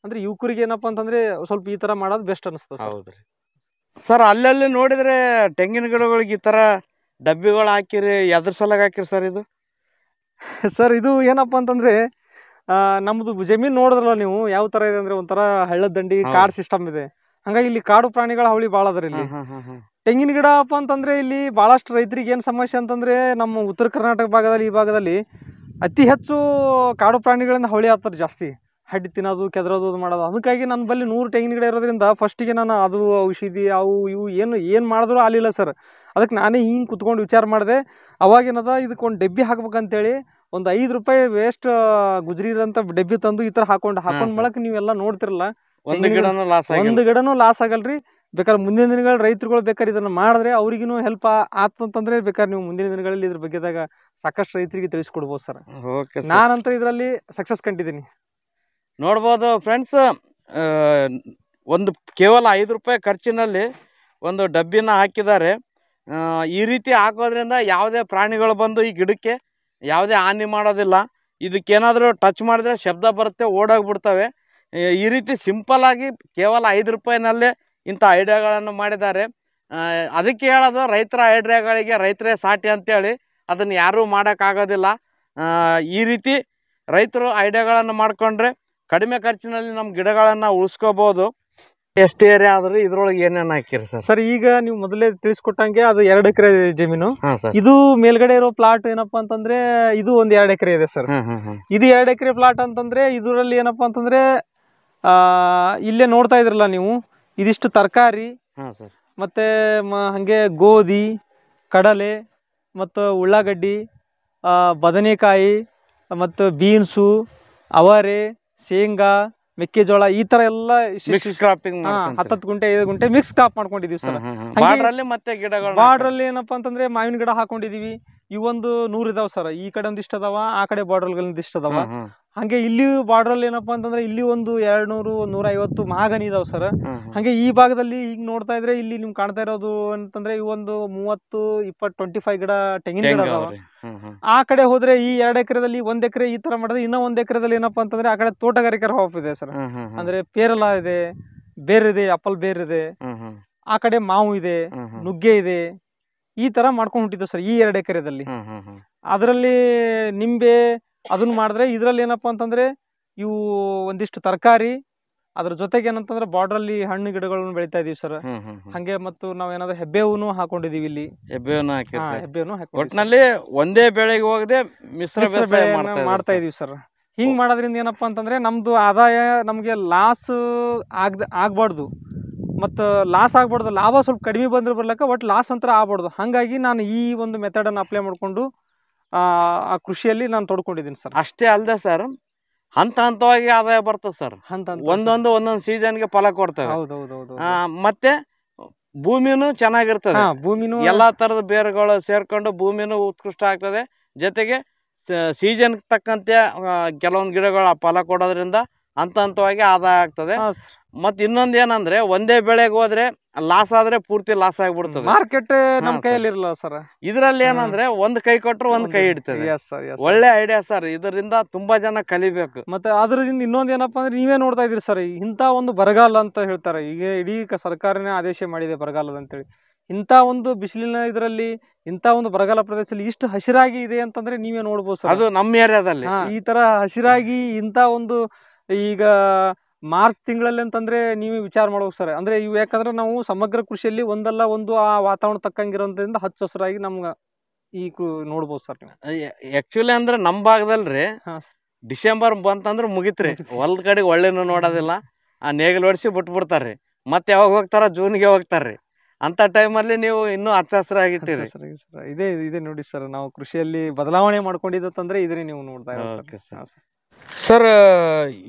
ಅಂದ್ರೆ ಯುವಕರಿಗೆ ಏನಪ್ಪಾ ಅಂತಂದ್ರೆ ಸ್ವಲ್ಪ ಈ ತರ ಮಾಡೋದು ಬೆಸ್ಟ್ ಅನಿಸ್ತದೆ ಸರ್. ಅಲ್ಲಲ್ಲಿ ನೋಡಿದ್ರೆ ತೆಂಗಿನ ಗಿಡಗಳಿಗೆ ಈ ತರ ಡಬ್ಬಿಗಳು ಹಾಕಿರಿ, ಎದ್ರ ಸಲಗ ಹಾಕಿರಿ ಸರ್ ಇದು? ಸರ್ ಇದು ಏನಪ್ಪಾ ಅಂತಂದ್ರೆ ನಮ್ದು ಜಮೀನ್ ನೋಡಿದ್ರಲ್ಲ ನೀವು, ಯಾವ ತರ ಇದೆ ಅಂದ್ರೆ ಒಂಥರ ಹಳ್ಳದ ದಂಡಿ ಕಾಡ್ ಸಿಸ್ಟಮ್ ಇದೆ. ಹಂಗಾಗಿ ಇಲ್ಲಿ ಕಾಡು ಪ್ರಾಣಿಗಳ ಹಾವಳಿ ಬಾಳ ಅದ್ರ ಇಲ್ಲಿ. ತೆಂಗಿನ ಗಿಡ ಅಪ್ಪ ಅಂತಂದ್ರೆ ಇಲ್ಲಿ ಬಹಳಷ್ಟು ರೈತರಿಗೆ ಏನ್ ಸಮಸ್ಯೆ ಅಂತಂದ್ರೆ, ನಮ್ಮ ಉತ್ತರ ಕರ್ನಾಟಕ ಭಾಗದಲ್ಲಿ ಈ ಭಾಗದಲ್ಲಿ ಅತಿ ಹೆಚ್ಚು ಕಾಡು ಪ್ರಾಣಿಗಳಿಂದ ಹವಳಿ ಆಗ್ತಾರೆ ಜಾಸ್ತಿ, ಹಡ್ಡಿ ತಿನ್ನೋದು ಕೆದರೋದು ಮಾಡೋದು. ಅದಕ್ಕಾಗಿ ನನ್ನ ಬಳಿ 100 ತೆಂಗಿನ ಗಿಡ ಇರೋದ್ರಿಂದ ಫಸ್ಟಿಗೆ ನಾನು ಅದು ಔಷಧಿ ಅವು ಇವು ಏನು ಮಾಡಿದ್ರು ಆಗಲಿಲ್ಲ ಸರ್. ಅದಕ್ಕೆ ನಾನೇ ಹಿಂಗೆ ಕುತ್ಕೊಂಡು ವಿಚಾರ ಮಾಡಿದೆ. ಅವಾಗೇನದ ಇದಕ್ಕೊಂದು ಡಬ್ಬಿ ಹಾಕ್ಬೇಕಂತೇಳಿ ಒಂದು 5 ರೂಪಾಯಿ ವೇಸ್ಟ್ ಗುಜರಿ ಇರೋಂಥ ಡಬ್ಬಿ ತಂದು ಈ ಥರ ಹಾಕೊಂಡು ಬಳಕ ನೀವೆಲ್ಲ ನೋಡ್ತಿರಲ್ಲ, ಒಂದು ಗಿಡನೂ ಲಾಸ್ ಆಗಲ್ರಿ. ಬೇಕಾದ್ರೆ ಮುಂದಿನ ದಿನಗಳು ರೈತರುಗಳು ಬೇಕಾದ್ರೆ ಇದನ್ನ ಮಾಡಿದ್ರೆ ಅವ್ರಿಗೂ ಹೆಲ್ಪ್ ಆತಂತಂದ್ರೆ ಬೇಕಾದ್ರೆ ನೀವು ಮುಂದಿನ ದಿನಗಳಲ್ಲಿ ಇದ್ರ ಬಗ್ಗೆದಾಗ ಸಾಕಷ್ಟು ರೈತರಿಗೆ ತಿಳಿಸ್ಕೊಡ್ಬೋದು ಸರ್. ನಾನಂತ ಇದರಲ್ಲಿ ಸಕ್ಸಸ್ ಕಂಡಿದ್ದೀನಿ. ನೋಡ್ಬೋದು ಫ್ರೆಂಡ್ಸ್, ಒಂದು ಕೇವಲ 5 ರೂಪಾಯಿ ಖರ್ಚಿನಲ್ಲಿ ಒಂದು ಡಬ್ಬಿನ ಹಾಕಿದ್ದಾರೆ. ಈ ರೀತಿ ಹಾಕೋದ್ರಿಂದ ಯಾವುದೇ ಪ್ರಾಣಿಗಳು ಬಂದು ಈ ಗಿಡಕ್ಕೆ ಯಾವುದೇ ಹಾನಿ ಮಾಡೋದಿಲ್ಲ. ಇದಕ್ಕೇನಾದರೂ ಟಚ್ ಮಾಡಿದ್ರೆ ಶಬ್ದ ಬರುತ್ತೆ, ಓಡೋಗ್ಬಿಡ್ತವೆ. ಈ ರೀತಿ ಸಿಂಪಲ್ ಆಗಿ ಕೇವಲ 5 ರೂಪಾಯಿನಲ್ಲೇ ಇಂಥ ಐಡಿಯಾಗಳನ್ನು ಮಾಡಿದ್ದಾರೆ. ಅದಕ್ಕೆ ಹೇಳೋದು, ರೈತರ ಐಡಿಯಾಗಳಿಗೆ ರೈತರೇ ಸಾಟಿ ಅಂತೇಳಿ. ಅದನ್ನು ಯಾರೂ ಮಾಡೋಕ್ಕಾಗೋದಿಲ್ಲ. ಈ ರೀತಿ ರೈತರು ಐಡಿಯಾಗಳನ್ನು ಮಾಡಿಕೊಂಡ್ರೆ ಕಡಿಮೆ ಖರ್ಚಿನಲ್ಲಿ ನಮ್ಮ ಗಿಡಗಳನ್ನು ಉಳಿಸ್ಕೋಬೋದು. ಎಷ್ಟು ಏರಿಯಾ ಆದ್ರೂ ಇದ್ರೊಳಗೆ ಏನೇನು ಹಾಕಿರಿ ಸರ್? ಸರ್, ಈಗ ನೀವು ಮೊದಲೇ ತಿಳಿಸ್ಕೊಟ್ಟಂಗೆ ಅದು 2 ಎಕರೆ ಜಮೀನು. ಇದು ಮೇಲ್ಗಡೆ ಇರೋ ಪ್ಲಾಟ್ ಏನಪ್ಪಾ ಅಂತಂದ್ರೆ ಇದು ಒಂದು 2 ಎಕರೆ ಇದೆ ಸರ್. ಇದು 2 ಎಕರೆ ಪ್ಲಾಟ್ ಅಂತಂದ್ರೆ ಇದರಲ್ಲಿ ಏನಪ್ಪಾ ಅಂತಂದ್ರೆ ಇಲ್ಲೇ ನೋಡ್ತಾ ಇದ್ರಲ್ಲ ನೀವು, ಇದಿಷ್ಟು ತರಕಾರಿ ಮತ್ತೆ ಹಂಗೆ ಗೋಧಿ, ಕಡಲೆ ಮತ್ತು ಉಳ್ಳಾಗಡ್ಡಿ, ಬದನೆಕಾಯಿ ಮತ್ತು ಬೀನ್ಸು, ಅವರೆ, ಶೇಂಗಾ, ಮೆಕ್ಕೆಜೋಳ, ಈ ತರ ಎಲ್ಲ ಕ್ರಾಪಿಂಗ್ 10 ಗುಂಟೆ 5 ಗುಂಟೆ ಮಿಕ್ಸ್ ಕ್ರಾಪ್ ಮಾಡ್ಕೊಂಡಿದೀವಿ ಸರ್. ಮತ್ತೆ ಗಿಡಗಳು ಬಾರ್ಡ್ರಲ್ಲಿ ಏನಪ್ಪಾ ಅಂತಂದ್ರೆ ಮಾವಿನ ಗಿಡ ಹಾಕೊಂಡಿದೀವಿ. ಇವೊಂದು 100 ಇದಾವ ಸರ್. ಈ ಕಡೆ ಒಂದಿಷ್ಟ ಅದಾವ, ಆ ಕಡೆ ಬಾರ್ಡರ್ಗಳಿಂದ ಅದಾವ. ಹಂಗೆ ಇಲ್ಲಿ ಬಾರ್ಡ್ರಲ್ಲಿ ಏನಪ್ಪಾ ಅಂತಂದ್ರೆ ಇಲ್ಲಿ ಒಂದು 200 150 ಮಹಾಗನಿ ಇದಾವ ಸರ್. ಹಂಗೆ ಈ ಭಾಗದಲ್ಲಿ ಈಗ ನೋಡ್ತಾ ಇದ್ರೆ ಇಲ್ಲಿ ನಿಮ್ಗೆ ಕಾಣ್ತಾ ಇರೋದು ಅಂತಂದ್ರೆ ಇವೊಂದು 30 20 25 ಗಿಡ ತೆಂಗಿನ ಗಿಡ ಅದಾವ. ಆ ಕಡೆ ಹೋದ್ರೆ ಈ 2 ಎಕರೆದಲ್ಲಿ 1 ಎಕರೆ ಈ ತರ ಮಾಡಿದ್ರೆ ಇನ್ನ 1 ಎಕರೆದಲ್ಲಿ ಏನಪ್ಪಾ ಅಂತಂದ್ರೆ ಆ ಕಡೆ ತೋಟಗಾರಿಕೆ ಹಾಫ್ ಇದೆ ಸರ್. ಅಂದ್ರೆ ಪೇರಲ ಇದೆ, ಬೇರ್ ಇದೆ, ಆಪಲ್ ಬೇರ್ ಇದೆ, ಆ ಕಡೆ ಮಾವು ಇದೆ, ನುಗ್ಗೆ ಇದೆ. ಈ ತರ ಮಾಡ್ಕೊಂಡು ಹೊಂಟಿದ್ವು ಸರ್ ಈ 2 ಎಕರೆದಲ್ಲಿ. ಅದರಲ್ಲಿ ನಿಂಬೆ ಅದನ್ನ ಮಾಡಿದ್ರೆ ಇದ್ರಲ್ಲಿ ಏನಪ್ಪಾ ಅಂತಂದ್ರೆ ಇವು ಒಂದಿಷ್ಟು ತರಕಾರಿ, ಅದ್ರ ಜೊತೆಗೆ ಏನಂತಂದ್ರೆ ಬಾರ್ಡ್ರಲ್ಲಿ ಹಣ್ಣು ಗಿಡಗಳನ್ನು ಬೆಳಿತಾ ಇದೀವಿ ಸರ್. ಹಂಗೆ ಮತ್ತು ನಾವ್ ಏನಾದ್ರು ಹೆಬ್ಬೇವನ್ನು ಹಾಕೊಂಡಿದೀವಿ ಇಲ್ಲಿ. ಹೆಬ್ಬೇವನ್ನು ಒಟ್ಟಿನಲ್ಲಿ ಒಂದೇ ಬೆಳೆಗೆ ಹೋಗದೆ ಮಿಶ್ರ ಬೇಸಾಯ ಮಾಡ್ತಾ ಇದೀವಿ ಸರ್. ಹಿಂಗ್ ಮಾಡೋದ್ರಿಂದ ಏನಪ್ಪಾ ಅಂತಂದ್ರೆ ನಮ್ದು ಆದಾಯ ನಮ್ಗೆ ಲಾಸ್ ಆಗ್ಬಾರ್ದು, ಮತ್ತು ಲಾಸ್ ಆಗ್ಬಾರ್ದು, ಲಾಭ ಸ್ವಲ್ಪ ಕಡಿಮೆ ಬಂದ್ರೆ ಬರ್ಲಕ್ಕ, ಒಟ್ಟು ಲಾಸ್ ಅಂತ ಆಗ್ಬಾರ್ದು. ಹಂಗಾಗಿ ನಾನು ಈ ಒಂದು ಮೆಥಡ್ ಅನ್ನು ಅಪ್ಲೈ ಮಾಡ್ಕೊಂಡು ಆ ಕೃಷಿಯಲ್ಲಿ ನಾನು ತೊಡ್ಕೊಂಡಿದ್ದೀನಿ ಸರ್. ಅಷ್ಟೇ ಅಲ್ಲದೆ ಸರ್, ಹಂತ ಹಂತವಾಗಿ ಆದಾಯ ಬರ್ತದೆ ಸರ್. ಒಂದೊಂದು ಸೀಸನ್ಗೆ ಫಲ ಕೊಡ್ತವೆ. ಮತ್ತೆ ಭೂಮಿನೂ ಚೆನ್ನಾಗಿರ್ತದೆ. ಭೂಮಿನೂ ಎಲ್ಲಾ ತರದ ಬೇರುಗಳು ಸೇರ್ಕೊಂಡು ಭೂಮಿನೂ ಉತ್ಕೃಷ್ಟ ಆಗ್ತದೆ. ಜೊತೆಗೆ ಸೀಸನ್ ತಕ್ಕಂತೆ ಕೆಲವೊಂದು ಗಿಡಗಳು ಫಲ ಕೊಡೋದ್ರಿಂದ ಹಂತ ಹಂತವಾಗಿ ಆದಾಯ ಆಗ್ತದೆ. ಮತ್ ಇನ್ನೊಂದ್ ಏನಂದ್ರೆ ಒಂದೇ ಬೆಳೆಗೆ ಹೋದ್ರೆ ಲಾಸ್ ಆದ್ರೆ ಪೂರ್ತಿ ಲಾಸ್ ಆಗ್ಬಿಡ್ತದೆ. ಮಾರ್ಕೆಟ್ ನಮ್ ಕೈಯಲ್ಲಿ ಇರಲ್ಲ ಸರ್. ಇದ್ರಲ್ಲಿ ಏನಂದ್ರೆ ಒಂದ್ ಕೈ ಕೊಟ್ರು ಒಂದ್ ಕೈ ಇಡ್ತದೆ. ಒಳ್ಳೆ ಐಡಿಯಾ ಸರ್. ಇದರಿಂದ ತುಂಬಾ ಜನ ಕಲಿಬೇಕು. ಮತ್ತೆ ಅದರಿಂದ ಇನ್ನೊಂದ್ ಏನಪ್ಪಾ ಅಂದ್ರೆ ನೀವೇ ನೋಡ್ತಾ ಇದ್ರಿ ಸರ್, ಇಂತ ಒಂದು ಬರಗಾಲ ಅಂತ ಹೇಳ್ತಾರೆ. ಈಗ ಇಡೀ ಸರ್ಕಾರನೇ ಆದೇಶ ಮಾಡಿದೆ ಬರಗಾಲದ ಅಂತೇಳಿ. ಇಂತ ಒಂದು ಬಿಸಿಲಿನ ಇದರಲ್ಲಿ ಇಂತ ಒಂದು ಬರಗಾಲ ಪ್ರದೇಶದಲ್ಲಿ ಇಷ್ಟು ಹಸಿರಾಗಿ ಇದೆ ಅಂತಂದ್ರೆ ನೀವೇ ನೋಡ್ಬೋದು ಸರ್. ಅದು ನಮ್ಮ ಏರಿಯಾದಲ್ಲಿ ಈ ತರ ಹಸಿರಾಗಿ ಇಂತ ಒಂದು ಈಗ ಮಾರ್ಚ್ ತಿಂಗಳಲ್ಲಿ ಅಂತಂದ್ರೆ ನೀವೇ ವಿಚಾರ ಮಾಡ್ಬೇಕು ಸರ್. ಅಂದ್ರೆ ಇವು ಯಾಕಂದ್ರೆ ನಾವು ಸಮಗ್ರ ಕೃಷಿಯಲ್ಲಿ ಒಂದಲ್ಲ ಒಂದು ಆ ವಾತಾವರಣ ತಕ್ಕಂಗಿರೋದ್ರಿಂದ ಹಚ್ಚ ಹಸಿರಾಗಿ ನಮ್ಗ ಈ ನೋಡ್ಬೋದು ಸರ್. ಆಕ್ಚುಲಿ ಅಂದ್ರೆ ನಮ್ ಭಾಗದಲ್ರಿ ಡಿಸೆಂಬರ್ ಬಂತಂದ್ರೆ ಮುಗಿತ್ರಿ, ಹೊಲದ ಕಡೆಗೆ ಒಳ್ಳೆನು ನೋಡೋದಿಲ್ಲ. ಆ ನೇಗಿಲು ಹೊಡಿಸಿ ಬಿಟ್ಬಿಡ್ತಾರ್ರಿ. ಮತ್ತೆ ಯಾವಾಗ ಹೋಗ್ತಾರ? ಜೂನ್ಗೆ ಹೋಗ್ತಾರ್ರಿ. ಅಂತ ಟೈಮಲ್ಲಿ ನೀವು ಇನ್ನೂ ಹಚ್ಚ ಹಸಿರಾಗಿಟ್ಟಿರಿ. ಇದೇ ನೋಡಿ ಸರ್, ನಾವು ಕೃಷಿಯಲ್ಲಿ ಬದಲಾವಣೆ ಮಾಡ್ಕೊಂಡಿದ್ದಂದ್ರೆ ಇದ್ರಿ ನೀವು ನೋಡ್ತಾ ಇರೋದು ಸರ್.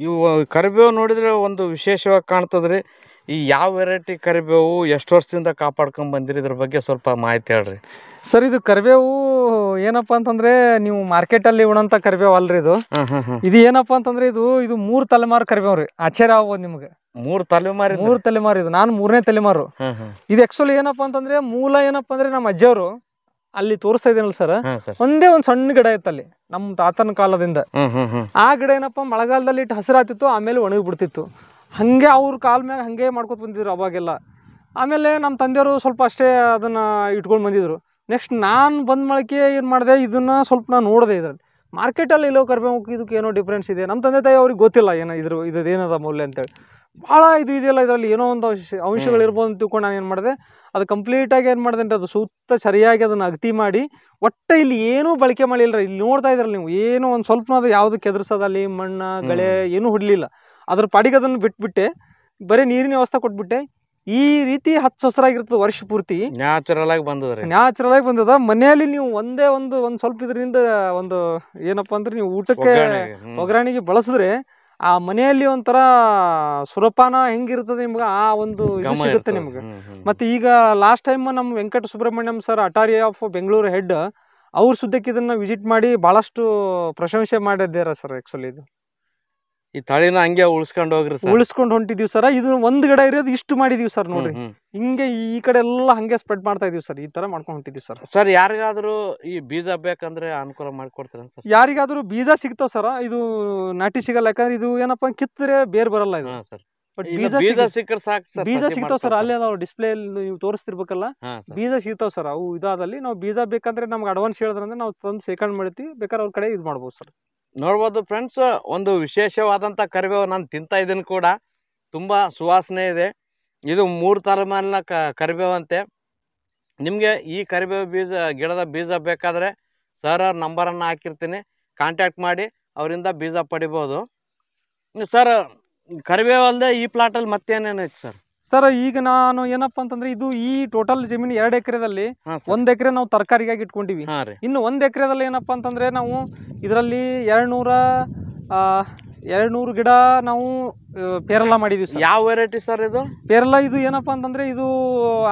ಇವು ಕರಿಬೇವು ನೋಡಿದ್ರೆ ಒಂದು ವಿಶೇಷವಾಗಿ ಕಾಣ್ತದ್ರಿ. ಈ ಯಾವ ವೆರೈಟಿ ಕರಿಬೇವು, ಎಷ್ಟು ವರ್ಷದಿಂದ ಕಾಪಾಡ್ಕೊಂಡ್ ಬಂದಿರಿ? ಇದ್ರ ಬಗ್ಗೆ ಸ್ವಲ್ಪ ಮಾಹಿತಿ ಹೇಳ್ರಿ ಸರ್. ಇದು ಕರಿಬೇವು ಏನಪ್ಪಾ ಅಂತಂದ್ರೆ ನೀವು ಮಾರ್ಕೆಟ್ ಅಲ್ಲಿ ಉಣಂತ ಕರಿಬೇವು ಅಲ್ರಿ ಇದು. ಇದು ಏನಪ್ಪಾ ಅಂತಂದ್ರೆ ಇದು 3 ತಲೆಮಾರು ಕರಿಬೇವು ರೀ. ಆಶ್ಚರ್ಯ ಆಗ್ಬೋದು ನಿಮ್ಗೆ. 3 ತಲೆಮಾರು ಇದು. ನಾನು 3ನೇ ತಲೆಮಾರು. ಇದು ಆಕ್ಚುಲಿ ಏನಪ್ಪಾ ಅಂತಂದ್ರೆ ಮೂಲ ಏನಪ್ಪಾ ಅಂದ್ರೆ ನಮ್ಮ ಅಜ್ಜಿಯವರು ಅಲ್ಲಿ ತೋರಿಸ್ತಾ ಇದೀನಲ್ಲ ಸರ್, ಒಂದೇ ಒಂದ್ ಸಣ್ಣ ಗಿಡ ಇತ್ತು ಅಲ್ಲಿ ನಮ್ ತಾತನ ಕಾಲದಿಂದ. ಆ ಗಿಡ ಏನಪ್ಪಾ ಮಳೆಗಾಲದಲ್ಲಿ ಇಟ್ಟು ಹಸಿರಾತಿತ್ತು, ಆಮೇಲೆ ಒಣಗಿ ಬಿಡ್ತಿತ್ತು. ಹಂಗೆ ಅವ್ರ ಕಾಲ ಮ್ಯಾಗ ಹಂಗೆ ಮಾಡ್ಕೊತ ಬಂದಿದ್ರು ಅವಾಗೆಲ್ಲ. ಆಮೇಲೆ ನಮ್ಮ ತಂದೆಯವರು ಸ್ವಲ್ಪ ಅಷ್ಟೇ ಅದನ್ನ ಇಟ್ಕೊಂಡು ಬಂದಿದ್ರು. ನೆಕ್ಸ್ಟ್ ನಾನು ಬಂದ ಬಳಕೆ ಏನ್ ಮಾಡಿದೆ, ಇದನ್ನ ಸ್ವಲ್ಪ ನಾನು ನೋಡಿದೆ. ಇದ್ರಲ್ಲಿ ಮಾರ್ಕೆಟಲ್ಲಿ ಇಲ್ಲೋ ಕರಿಬೇವು ಇದಕ್ಕೆ ಏನೋ ಡಿಫ್ರೆನ್ಸ್ ಇದೆ. ನಮ್ಮ ತಂದೆ ತಾಯಿ ಅವ್ರಿಗೆ ಗೊತ್ತಿಲ್ಲ ಏನೋ ಇದೇನದ ಮೌಲ್ಯ ಅಂತೇಳಿ. ಭಾಳ ಇದು ಇದೆಯಲ್ಲ ಇದರಲ್ಲಿ ಏನೋ ಒಂದು ಅಂಶಗಳು ಇರ್ಬೋದು ಅಂತ ತಿಳ್ಕೊಂಡು ನಾನು ಏನು ಮಾಡಿದೆ, ಅದು ಕಂಪ್ಲೀಟಾಗಿ ಏನು ಮಾಡಿದೆ ಅಂದರೆ ಅದು ಸುತ್ತ ಸರಿಯಾಗಿ ಅದನ್ನು ಅಗತಿ ಮಾಡಿ ಒಟ್ಟು ಇಲ್ಲಿ ಏನೂ ಬಳಕೆ ಮಾಡಿಲ್ಲ. ಇಲ್ಲಿ ನೋಡ್ತಾ ಇದ್ರಲ್ಲ ನೀವು, ಏನೋ ಒಂದು ಸ್ವಲ್ಪ ಅದು ಯಾವುದು ಕೆದರ್ಸೋದಲ್ಲಿ ಮಣ್ಣು ಗಳೆ ಏನೂ ಹೊಡಲಿಲ್ಲ. ಅದ್ರ ಪಾಡಿಗೆ ಅದನ್ನು ಬಿಟ್ಬಿಟ್ಟೆ, ಬರೀ ನೀರಿನ ವ್ಯವಸ್ಥೆ ಕೊಟ್ಬಿಟ್ಟೆ. ಈ ರೀತಿ ಹಚ್ಚ ಹಸಿರಾಗಿರ್ತದೆ ವರ್ಷ ಪೂರ್ತಿ, ನ್ಯಾಚುರಲ್ ಆಗಿ ಬಂದದ್ರಿ. ನ್ಯಾಚುರಲ್ ಆಗಿ ಬಂದದ. ಮನೆಯಲ್ಲಿ ನೀವು ಒಂದೇ ಒಂದು ಸ್ವಲ್ಪ ಇದರಿಂದ ಒಂದು ಏನಪ್ಪಾ ಅಂದ್ರೆ ನೀವು ಊಟಕ್ಕೆ ಒಗ್ಗರಣೆಗೆ ಬಳಸಿದ್ರೆ ಆ ಮನೆಯಲ್ಲಿ ಒಂಥರ ಸುರಪಾನ ಹೆಂಗಿರ್ತದೆ ನಿಮ್ಗೆ ಆ ಒಂದು ಇದು ಸಿಗುತ್ತೆ ನಿಮ್ಗೆ. ಮತ್ತೆ ಈಗ ಲಾಸ್ಟ್ ಟೈಮ್ ನಮ್ಮ Venkata Subrahmanyam sir, ATARI of Bengaluru head, ಅವ್ರ ಸುದ್ದಕ್ಕೆ ಇದನ್ನ ವಿಸಿಟ್ ಮಾಡಿ ಬಹಳಷ್ಟು ಪ್ರಶಂಸೆ ಮಾಡಿದ್ದಾರೆ ಸರ್. ಆಕ್ಚುಲಿ ಇದು ಈ ತಳಿನ ಹಂಗೆ ಉಳಿಸ್ಕೊಂಡು ಹೋಗ್ರಿ ಸರ್, ಉಳಿಸ್ಕೊಂಡು ಹೊಂಟಿದೀವಿ ಸರ್. ಇದು ಒಂದ್ ಗಿಡ ಇರೋದು ಇಷ್ಟು ಮಾಡಿದೀವಿ ಸರ್. ನೋಡ್ರಿ ಹಿಂಗೆ ಈ ಕಡೆ ಎಲ್ಲ ಹಂಗೆ ಸ್ಪ್ರೆಡ್ ಮಾಡ್ತಾ ಇದೀವಿ ಸರ್. ಈ ತರ ಮಾಡ್ಕೊಂಡು ಹೊಂಟಿದೀವಿ ಸರ್. ಸರ್ ಯಾರಿಗಾದ್ರೂ ಈ ಬೀಜ ಬೇಕಂದ್ರೆ ಅನುಕೂಲ ಮಾಡ್ಕೊಡ್ತೀರ ಸರ್? ಯಾರಿಗಾದ್ರೂ ಬೀಜ ಸಿಗ್ತಾವ ಸರ್, ಇದು ನಾಟಿ ಸಿಗಲ್ಲ. ಯಾಕಂದ್ರೆ ಇದು ಏನಪ್ಪಾ ಕಿತ್ತರೆ ಬೇರ್ ಬರಲ್ಲ ಇದು. ಸರ್ ಬಟ್ ಬೀಜ ಸಿಕ್ಕರೆ ಸಾಕು ಸರ್. ಬೀಜ ಸಿಗ್ತಾವ ಸರ್, ಅಲ್ಲೇ ನಾವು ಡಿಸ್ಪ್ಲೇ ನೀವು ತೋರಿಸ್ತಿರ್ಬೇಕಲ್ಲ, ಬೀಜ ಸಿಗ್ತಾವ ಸರ್. ಅವು ಇದಾದಲ್ಲಿ ನಾವು ಬೀಜ ಬೇಕಂದ್ರೆ ನಮ್ಗೆ ಅಡ್ವಾನ್ಸ್ ಹೇಳಿದ್ರಂದ್ರೆ ನಾವು ತಂದು ಸೇಕರಣೆ ಮಾಡ್ತೀವಿ, ಬೇಕಾದ್ರೆ ಅವ್ರ ಕಡೆ ಇದು ಮಾಡ್ಬೋದು ಸರ್. ನೋಡ್ಬೋದು ಫ್ರೆಂಡ್ಸ್, ಒಂದು ವಿಶೇಷವಾದಂಥ ಕರಿಬೇವು ನಾನು ತಿಂತಾ ಇದ್ದೀನಿ ಕೂಡ, ತುಂಬ ಸುವಾಸನೆ ಇದೆ. ಇದು 3 ತಲೆಮಾರಿನ ಕರಿಬೇವು ಅಂತೆ. ನಿಮಗೆ ಈ ಕರಿಬೇವು ಬೀಜ ಗಿಡದ ಬೀಜ ಬೇಕಾದರೆ ಸರ್ ಅವ್ರ ನಂಬರನ್ನು ಹಾಕಿರ್ತೀನಿ, ಕಾಂಟ್ಯಾಕ್ಟ್ ಮಾಡಿ ಅವರಿಂದ ಬೀಜ ಪಡಿಬೋದು. ಸರ್ ಕರಿಬೇವು ಅಲ್ಲದೆ ಈ ಪ್ಲಾಟಲ್ಲಿ ಮತ್ತೇನೇನು ಐತೆ ಸರ್? ಸರ್ ಈಗ ನಾನು ಏನಪ್ಪಾ ಅಂತಂದ್ರೆ ಇದು ಈ ಟೋಟಲ್ ಜಮೀನು 2 ಎಕರೆದಲ್ಲಿ 1 ಎಕರೆ ನಾವು ತರಕಾರಿಗಾಗಿ ಇಟ್ಕೊಂಡಿವಿ. ಇನ್ನು 1 ಎಕರೆದಲ್ಲಿ ಏನಪ್ಪಾ ಅಂತಂದ್ರೆ ನಾವು ಇದರಲ್ಲಿ 200 ಗಿಡ ನಾವು ಪೇರಲ ಮಾಡಿದೀವಿ ಸರ್. ಯಾವ ವೆರೈಟಿ ಸರ್ ಇದು ಪೇರಲ? ಇದು ಏನಪ್ಪಾ ಅಂತಂದ್ರೆ ಇದು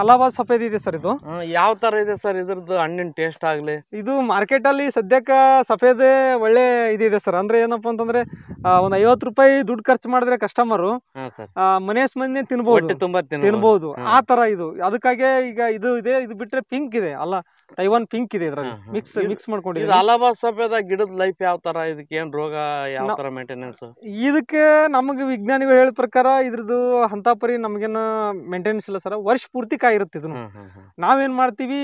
ಅಲಹಾಬಾದ್ ಸಫೇದ್ ಇದೆ ಸರ್. ಇದು ಯಾವ ತರ ಇದೆ ಸರ್? ಇದ್ರದ್ದು ಹಣ್ಣಿನ ಟೇಸ್ಟ್ ಆಗ್ಲಿ? ಇದು ಮಾರ್ಕೆಟ್ ಅಲ್ಲಿ ಸದ್ಯಕ್ಕ ಸಫೇದೇ ಒಳ್ಳೆ ಇದಿದೆ ಸರ್. ಅಂದ್ರೆ ಏನಪ್ಪಾ ಅಂತಂದ್ರೆ ಒಂದ್ 50 ರೂಪಾಯಿ ದುಡ್ಡು ಖರ್ಚು ಮಾಡಿದ್ರೆ ಕಸ್ಟಮರ್ ಮನೆ ಮಂದಿ ತಿನ್ಬಹುದು ಆ ತರ ಇದು. ಅದಕ್ಕಾಗಿ ಈಗ ಇದು ಇದೆ. ಇದು ಬಿಟ್ರೆ ಪಿಂಕ್ ಇದೆ, ಅಲ್ಲ ತೈವಾನ್ ಪಿಂಕ್ ಇದೆ. ಇದ್ರಲ್ಲಿ ಮಿಕ್ಸ್ ಮಾಡ್ಕೊಂಡಿದ್ದೀವಿ. ಅಲಹಾಬಾದ್ ಸಫೇದ ಗಿಡದ ಲೈಫ್ ಯಾವ ತರ? ಇದಕ್ಕೆ ಏನ್ ರೋಗ, ಯಾವ ತರ ಮೇಂಟೆನೆನ್ಸ್? ಇದಕ್ಕೆ ನಮಗೆ ವಿಜ್ಞಾನಿಗಳು ಹೇಳಿದ ಪ್ರಕಾರ ಇದ್ರದ್ದು ಅಂತ ಪರಿ ನಮಗೇನು ಮೇಂಟೆನೆನ್ಸ್ ಇಲ್ಲ ಸರ್. ವರ್ಷ ಪೂರ್ತಿ ಕಾಯಿರುತ್ತೆ. ಇದನ್ನು ನಾವೇನ್ ಮಾಡ್ತೀವಿ,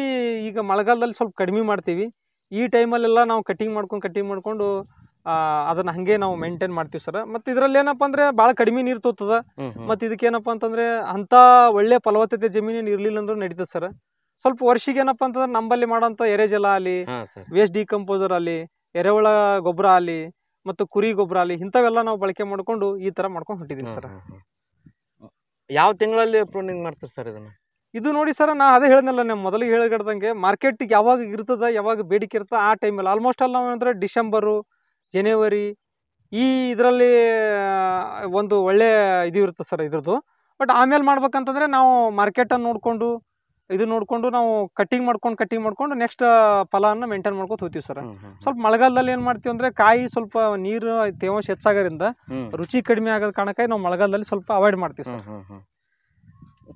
ಈಗ ಮಳೆಗಾಲದಲ್ಲಿ ಸ್ವಲ್ಪ ಕಡಿಮೆ ಮಾಡ್ತೀವಿ. ಈ ಟೈಮಲ್ಲೆಲ್ಲ ನಾವು ಕಟಿಂಗ್ ಮಾಡ್ಕೊಂಡು ಅದನ್ನ ಹಂಗೆ ನಾವು ಮೇಂಟೈನ್ ಮಾಡ್ತೀವಿ ಸರ್. ಮತ್ತೆ ಇದ್ರಲ್ಲಿ ಏನಪ್ಪಾ ಅಂದ್ರೆ ಬಹಳ ಕಡಿಮೆ ನೀರು ತೋತದ. ಮತ್ತೆ ಇದಕ್ಕೆ ಏನಪ್ಪಾ ಅಂತಂದ್ರೆ ಅಂತ ಒಳ್ಳೆ ಫಲವತ್ತತೆ ಜಮೀನೇನು ಇರ್ಲಿಲ್ಲ ಅಂದ್ರೂ ನಡೀತದೆ ಸರ್. ಸ್ವಲ್ಪ ವರ್ಷಿಗೆ ಏನಪ್ಪಾ ಅಂತಂದ್ರೆ ನಮ್ಮಲ್ಲಿ ಮಾಡೋಂಥ ಎರೆಜಲ ಅಲ್ಲಿ, ವೇಸ್ಟ್ ಡಿಕಂಪೋಸರ್ ಅಲ್ಲಿ, ಎರೆಹುಳ ಗೊಬ್ಬರ ಅಲ್ಲಿ, ಮತ್ತು ಕುರಿ ಗೊಬ್ಬರ ಅಲ್ಲಿ, ಇಂಥವೆಲ್ಲ ನಾವು ಬಳಕೆ ಮಾಡ್ಕೊಂಡು ಈ ತರ ಮಾಡ್ಕೊಂಡು ಹೊಂಟಿದೀವಿ ಸರ್. ಯಾವ ತಿಂಗಳಲ್ಲಿ ಪ್ರೂನಿಂಗ್ ಮಾಡ್ತೀರಿ ಸರ್ ಇದನ್ನ? ಇದು ನೋಡಿ ಸರ್, ನಾ ಅದೇ ಹೇಳಿದ್ನಲ್ಲ, ನಮ್ಮ ಮೊದಲಿಗೆ ಹೇಳಿದಂಗೆ ಮಾರ್ಕೆಟ್ ಯಾವಾಗ ಇರ್ತದ, ಯಾವಾಗ ಬೇಡಿಕೆ ಇರ್ತದ ಆ ಟೈಮಲ್ಲಿ ಆಲ್ಮೋಸ್ಟ್ ಆಲ್ ನಾವು ಅಂದ್ರೆ ಡಿಸೆಂಬರು, ಜನವರಿ ಈ ಇದರಲ್ಲಿ ಒಂದು ಒಳ್ಳೆ ಇದು ಇರುತ್ತೆ ಸರ್ ಇದ್ರದ್ದು. ಬಟ್ ಆಮೇಲೆ ಮಾಡ್ಬೇಕಂತಂದ್ರೆ ನಾವು ಮಾರ್ಕೆಟನ್ನು ನೋಡ್ಕೊಂಡು ನಾವು ಕಟ್ಟಿಂಗ್ ಮಾಡ್ಕೊಂಡು ನೆಕ್ಸ್ಟ್ ಫಲನ ಮೇಂಟೈನ್ ಮಾಡ್ಕೊತ ಹೋಗ್ತೀವಿ ಸರ್. ಸ್ವಲ್ಪ ಮಳೆಗಾಲದಲ್ಲಿ ಏನ್ ಮಾಡ್ತೀವಿ ಅಂದ್ರೆ ಕಾಯಿ ಸ್ವಲ್ಪ ನೀರು ತೇವಾಂಶ ಹೆಚ್ಚಾಗೋದ್ರಿಂದ ರುಚಿ ಕಡಿಮೆ ಆಗೋದ್ ಕಾರಣಕ್ಕಾಗಿ ನಾವು ಮಳೆಗಾಲದಲ್ಲಿ ಸ್ವಲ್ಪ ಅವಾಯ್ಡ್ ಮಾಡ್ತೀವಿ ಸರ್.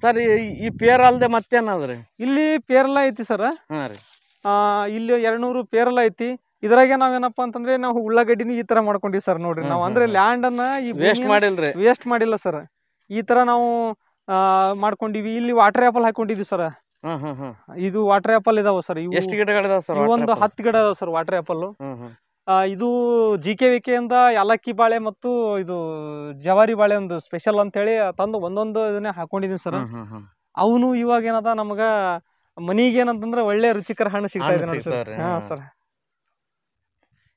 ಸರ್ ಈ ಪೇರ ಅಲ್ದೆ ಮತ್ತೇನಾದ್ರಿ? ಇಲ್ಲಿ ಪೇರಲ ಐತಿ ಸರ್. ಇಲ್ಲಿ 200 ಪೇರಲ ಐತಿ. ಇದ್ರಾಗೆ ನಾವೇನಪ್ಪಾ ಅಂತಂದ್ರೆ ನಾವು ಉಳ್ಳಾಗಡ್ಡಿನ ಈ ತರ ಮಾಡ್ಕೊಂಡಿವಿ ಸರ್. ನೋಡ್ರಿ ನಾವು ಅಂದ್ರೆ ಲ್ಯಾಂಡ್ ಅನ್ನ ವೇಸ್ಟ್ ಮಾಡಿಲ್ಲ ಸರ್. ಈ ತರ ನಾವು ಮಾಡ್ಕೊಂಡಿವಿ. ಇಲ್ಲಿ ವಾಟರ್ ಆಪಲ್ ಹಾಕೊಂಡಿದ್ವಿ ಸರ್. ಇದು ವಾಟರ್ ಆಪಲ್ ಇದಾವ ಸರ್. ಎಷ್ಟು ಗಿಡಗಳಿದಾವ ಸರ್? ಒಂದು 10 ಗಿಡ ಇದಾವ ಸರ್ ವಾಟರ್ ಆಪಲ್. ಇದು GKVK ಇಂದ ಯಾಲಕ್ಕಿ ಬಾಳೆ ಮತ್ತು ಇದು ಜವಾರಿ ಬಾಳೆ ಒಂದು ಸ್ಪೆಷಲ್ ಅಂತ ಹೇಳಿ ತಂದು ಒಂದೊಂದು ಇದನ್ನೇ ಹಾಕೊಂಡಿದೀನಿ ಸರ್. ಅವನು ಇವಾಗ ಏನದ ನಮಗ ಮನಿಗೆ ಏನಂತಂದ್ರೆ ಒಳ್ಳೆ ರುಚಿಕರ ಹಣ್ಣು ಸಿಗ್ತಾ ಇದೆ ನೋಡಿ ಸರ್. ಸರ್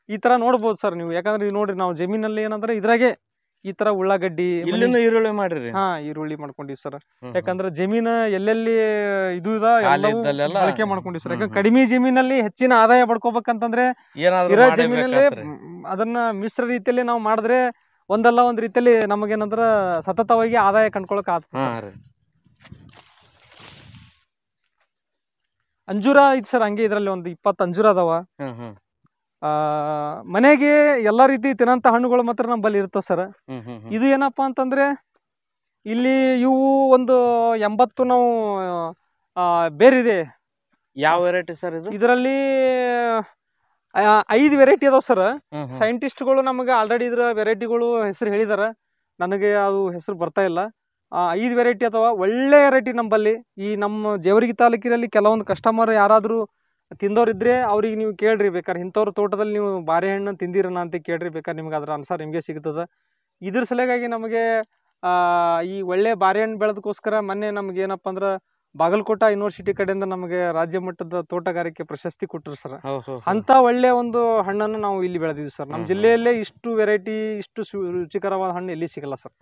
ಈ ತರ ನೋಡ್ಬೋದು ಸರ್ ನೀವು. ಯಾಕಂದ್ರೆ ನೋಡ್ರಿ ನಾವು ಜಮೀನಲ್ಲಿ ಏನಂದ್ರೆ ಇದ್ರಾಗೆ ಈ ತರ ಉಳ್ಳಾಗಡ್ಡಿ, ಈರುಳ್ಳಿ ಮಾಡಿರಿ. ಈರುಳ್ಳಿ ಮಾಡ್ಕೊಂಡಿವಿ ಸರ್. ಯಾಕಂದ್ರೆ ಜಮೀನು ಎಲ್ಲೆಲ್ಲಿ ಇದು ಬಳಕೆ ಮಾಡ್ಕೊಂಡಿವಿ ಸರ್. ಯಾಕಂದ್ರೆ ಕಡಿಮೆ ಜಮೀನಲ್ಲಿ ಹೆಚ್ಚಿನ ಆದಾಯ ಪಡ್ಕೋಬೇಕಂತಂದ್ರೆ ಇರೋ ಜಮೀನಲ್ಲಿ ಅದನ್ನ ಮಿಶ್ರ ರೀತಿಯಲ್ಲಿ ನಾವು ಮಾಡಿದ್ರೆ ಒಂದಲ್ಲ ಒಂದ್ ರೀತಿಯಲ್ಲಿ ನಮಗೇನಂದ್ರ ಸತತವಾಗಿ ಆದಾಯ ಕಂಡ್ಕೊಳಕ್ ಆಗ್ತದೆ. ಅಂಜೂರ ಐತಿ ಸರ್. ಹಂಗೆ ಇದ್ರಲ್ಲಿ ಒಂದು 20 ಅಂಜೂರ ಅದಾವ. ಮನೆಗೆ ಎಲ್ಲಾ ರೀತಿ ತಿನ್ನಂತ ಹಣ್ಣುಗಳು ಮಾತ್ರ ನಮ್ಮಲ್ಲಿ ಇರ್ತವ ಸರ್. ಇದು ಏನಪ್ಪಾ ಅಂತಂದ್ರೆ ಇಲ್ಲಿ ಇವು ಒಂದು 80 ನಾವು ಬೇರಿದೆ. ಯಾವ ವೆರೈಟಿ ಸರ್ ಇದು? ಇದರಲ್ಲಿ 5 ವೆರೈಟಿ ಅದಾವ ಸರ್. ಸೈಂಟಿಸ್ಟ್ಗಳು ನಮಗೆ ಆಲ್ರೆಡಿ ಇದ್ರ ವೆರೈಟಿಗಳು ಹೆಸರು ಹೇಳಿದಾರ. ನನಗೆ ಅದು ಹೆಸರು ಬರ್ತಾ ಇಲ್ಲ. 5 ವೆರೈಟಿ ಅಥವಾ ಒಳ್ಳೆ ವೆರೈಟಿ ನಂಬಲ್ಲಿ. ಈ ನಮ್ಮ ಜೇವರ್ಗಿ ತಾಲೂಕಿನಲ್ಲಿ ಕೆಲವೊಂದು ಕಸ್ಟಮರ್ ಯಾರಾದ್ರೂ ತಿಂದವ್ರಿದ್ರೆ ಅವ್ರಿಗೆ ನೀವು ಕೇಳ್ರಿ, ಬೇಕಾದ್ರೆ ಇಂಥವ್ರ ತೋಟದಲ್ಲಿ ನೀವು ಬಾರೆಹಣ್ಣು ತಿಂದಿರನ ಅಂತ ಕೇಳ್ರಿ, ಬೇಕಾದ್ರೆ ನಿಮ್ಗೆ ಅದ್ರ ಅನ್ಸಾರ ನಿಮಗೆ ಸಿಗ್ತದ. ಇದ್ರ ಸಲುವಾಗಿ ನಮಗೆ ಈ ಒಳ್ಳೆ ಬಾರೆಹಣ್ಣು ಬೆಳೆದಕ್ಕೋಸ್ಕರ ಮೊನ್ನೆ ನಮ್ಗೆ ಏನಪ್ಪಾ ಅಂದ್ರ ಬಾಗಲಕೋಟ ಯೂನಿವರ್ಸಿಟಿ ಕಡೆಯಿಂದ ನಮಗೆ ರಾಜ್ಯ ಮಟ್ಟದ ತೋಟಗಾರಿಕೆ ಪ್ರಶಸ್ತಿ ಕೊಟ್ಟರು ಸರ್. ಅಂತ ಒಳ್ಳೆ ಒಂದು ಹಣ್ಣನ್ನು ನಾವು ಇಲ್ಲಿ ಬೆಳೆದಿದ್ವಿ ಸರ್. ನಮ್ಮ ಜಿಲ್ಲೆಯಲ್ಲೇ ಇಷ್ಟು ವೆರೈಟಿ, ಇಷ್ಟು ರುಚಿಕರವಾದ ಹಣ್ಣು ಎಲ್ಲಿ ಸಿಗಲ್ಲ ಸರ್.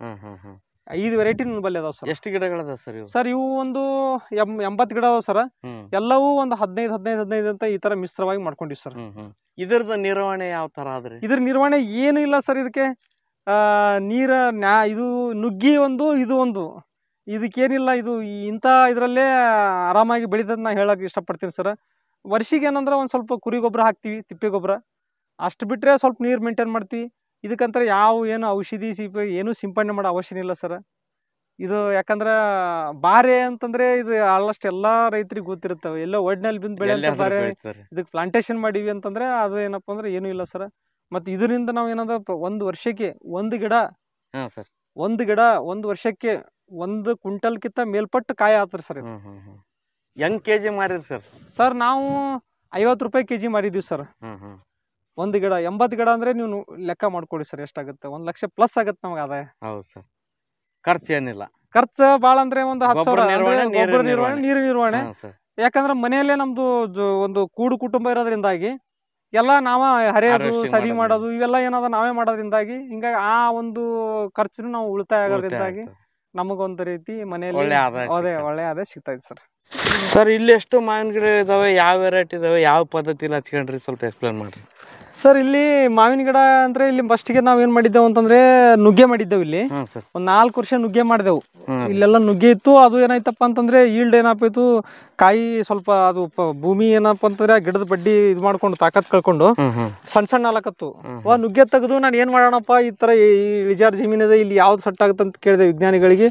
5 ವೆರೈಟಿ ಬಲ್ಲಿ ಅದಾವ ಸರ್. ಎಷ್ಟು ಗಿಡಗಳದ ಸರ್ ಇವು? ಸರ್ ಇವು ಒಂದು 80 ಗಿಡ ಅದಾವ ಸರ್. ಎಲ್ಲವೂ ಒಂದು 15 ಅಂತ ಈ ತರ ಮಿಶ್ರವಾಗಿ ಮಾಡ್ಕೊಂಡಿವಿ ಸರ್. ಇದ್ರದ ನಿರ್ವಹಣೆ ಯಾವ ತರ ಆದ್ರಿ? ಇದ್ರ ನಿರ್ವಹಣೆ ಏನು ಇಲ್ಲ ಸರ್. ಇದಕ್ಕೆ ನೀರ ಇದು ನುಗ್ಗಿ ಒಂದು, ಇದು ಒಂದು, ಇದಕ್ಕೇನಿಲ್ಲ. ಇದು ಇಂಥ ಇದರಲ್ಲೇ ಆರಾಮಾಗಿ ಬೆಳಿತದ ನಾ ಹೇಳಕ್ ಇಷ್ಟಪಡ್ತೀನಿ ಸರ್. ವರ್ಷಿಗೆ ಏನಂದ್ರೆ ಒಂದು ಸ್ವಲ್ಪ ಕುರಿ ಗೊಬ್ಬರ ಹಾಕ್ತಿವಿ, ತಿಪ್ಪೆ ಗೊಬ್ಬರ, ಅಷ್ಟು ಬಿಟ್ಟರೆ ಸ್ವಲ್ಪ ನೀರು ಮೇಂಟೈನ್ ಮಾಡ್ತೀವಿ. ಇದಕ್ಕಂತಾರೆ ಏನು ಔಷಧಿ ಏನು ಸಿಂಪಡಣೆ ಮಾಡೋ ಅವಶ್ಯಕ ಇಲ್ಲ ಸರ್. ಇದು ಯಾಕಂದ್ರೆ ಬಾರೆ ಅಂತಂದ್ರೆ ಇದು ಆಲ್ಮೋಸ್ಟ್ ಎಲ್ಲಾ ರೈತರಿಗೆ ಗೊತ್ತಿರ್ತವೆ. ಎಲ್ಲ ಒಡ್ನಲ್ಲಿ ಬಿಂದು ಬೆಳೆ ಬಾರೆ, ಇದಕ್ಕೆ ಪ್ಲಾಂಟೇಶನ್ ಮಾಡಿವಿ ಅಂತಂದ್ರೆ ಅದು ಏನಪ್ಪಾ ಅಂದ್ರೆ ಏನೂ ಇಲ್ಲ ಸರ್. ಮತ್ತೆ ಇದರಿಂದ ನಾವು ಏನಂದ್ರೆ ಒಂದು ವರ್ಷಕ್ಕೆ ಒಂದು ಗಿಡ ಒಂದು ವರ್ಷಕ್ಕೆ 1 ಕ್ವಿಂಟಲ್ಕಿಂತ ಮೇಲ್ಪಟ್ಟು ಕಾಯಿ ಆತ್ರಿ ಸರ್. ಹೆಂಗ್ ಕೆಜಿ ಮಾರಿರಿ ಸರ್? ಸರ್ ನಾವು 50 ರೂಪಾಯಿ ಕೆಜಿ ಮಾರಿದೀವಿ ಸರ್. ಒಂದು ಗಿಡ 80 ಗಿಡ ಅಂದ್ರೆ ನೀವು ಲೆಕ್ಕ ಮಾಡ್ಕೊಡಿ ಸರ್, ಎಷ್ಟಾಗುತ್ತೆ? 1 ಲಕ್ಷ ಪ್ಲಸ್ ಆಗುತ್ತೆ ನಮ್ಗೆ ಆದಾಯ. ಹೌದು ಸರ್. ಖರ್ಚು ಏನಿಲ್ಲ? ಖರ್ಚು ಬಾಳ ಅಂದ್ರೆ ಒಂದು 10,000 ಗೊಬ್ಬರ ನಿರ್ವಹಣೆ, ನೀರು ನಿರ್ವಹಣೆ. ಯಾಕಂದ್ರೆ ಮನೆಯಲ್ಲೇ ನಮ್ದು ಒಂದು ಕೂಡು ಕುಟುಂಬ ಇರೋದ್ರಿಂದಾಗಿ ಎಲ್ಲ ನಾವ ಹರಿಯೋದು, ಸದಿ ಮಾಡೋದು ಇವೆಲ್ಲ ಏನಾದ ನಾವೇ ಮಾಡೋದ್ರಿಂದಾಗಿ ಹಿಂಗಾಗಿ ಆ ಒಂದು ಖರ್ಚು ನಾವು ಉಳಿತಾಯ ಆಗೋದ್ರಿಂದಾಗಿ ನಮಗೊಂದು ರೀತಿ ಮನೆಯಲ್ಲಿ ಒಳ್ಳೆ ಆದಾಯ ಸಿಗ್ತಾ ಇದೆ ಸರ್. ಸರ್ ಇಲ್ಲಿ ಎಷ್ಟು ಮಾವಿನ ಗಿಡ ಇದಾವೆ, ಯಾವ ವೆರೈಟಿ ಇದಾವೆ, ಯಾವ ಪದ್ಧತಿಲಿ ಹಚ್ಕೊಂಡ್ರಿ, ಸ್ವಲ್ಪ ಎಕ್ಸ್ಪ್ಲೇನ್ ಮಾಡ್ರಿ ಸರ್. ಇಲ್ಲಿ ಮಾವಿನ ಗಿಡ ಅಂದ್ರೆ ಇಲ್ಲಿ ಫಸ್ಟ್ಗೆ ನಾವ್ ಏನ್ ಮಾಡಿದ್ದೇವೆ ಅಂತಂದ್ರೆ ನುಗ್ಗೆ ಮಾಡಿದ್ದೇವೆ. ಇಲ್ಲಿ ಒಂದ್ 4 ವರ್ಷ ನುಗ್ಗೆ ಮಾಡಿದೆವು. ಇಲ್ಲೆಲ್ಲ ನುಗ್ಗೆ ಇತ್ತು. ಅದು ಏನಾಯ್ತಪ್ಪ ಅಂತಂದ್ರೆ ಈಲ್ಡ್ ಏನಾಯ್ತು, ಕಾಯಿ ಸ್ವಲ್ಪ ಅದು ಭೂಮಿ ಏನಪ್ಪ ಅಂತಂದ್ರೆ ಗಿಡದ ಬಡ್ಡಿ ಇದು ಮಾಡ್ಕೊಂಡು ತಾಕತ್ ಕಳ್ಕೊಂಡು ಸಣ್ಣ ಆಲಕತ್ತು. ನುಗ್ಗೆ ತೆಗೆದು ನಾನು ಏನ್ ಮಾಡೋಣಪ್ಪ, ಈ ತರ ಇಳಿಜಾರ್ ಜಮೀನ್ ಇದೆ, ಇಲ್ಲಿ ಯಾವ್ದು ಸೆಟ್ ಆಗುತ್ತೆ ಅಂತ ಕೇಳಿದೆ ವಿಜ್ಞಾನಿಗಳಿಗೆ.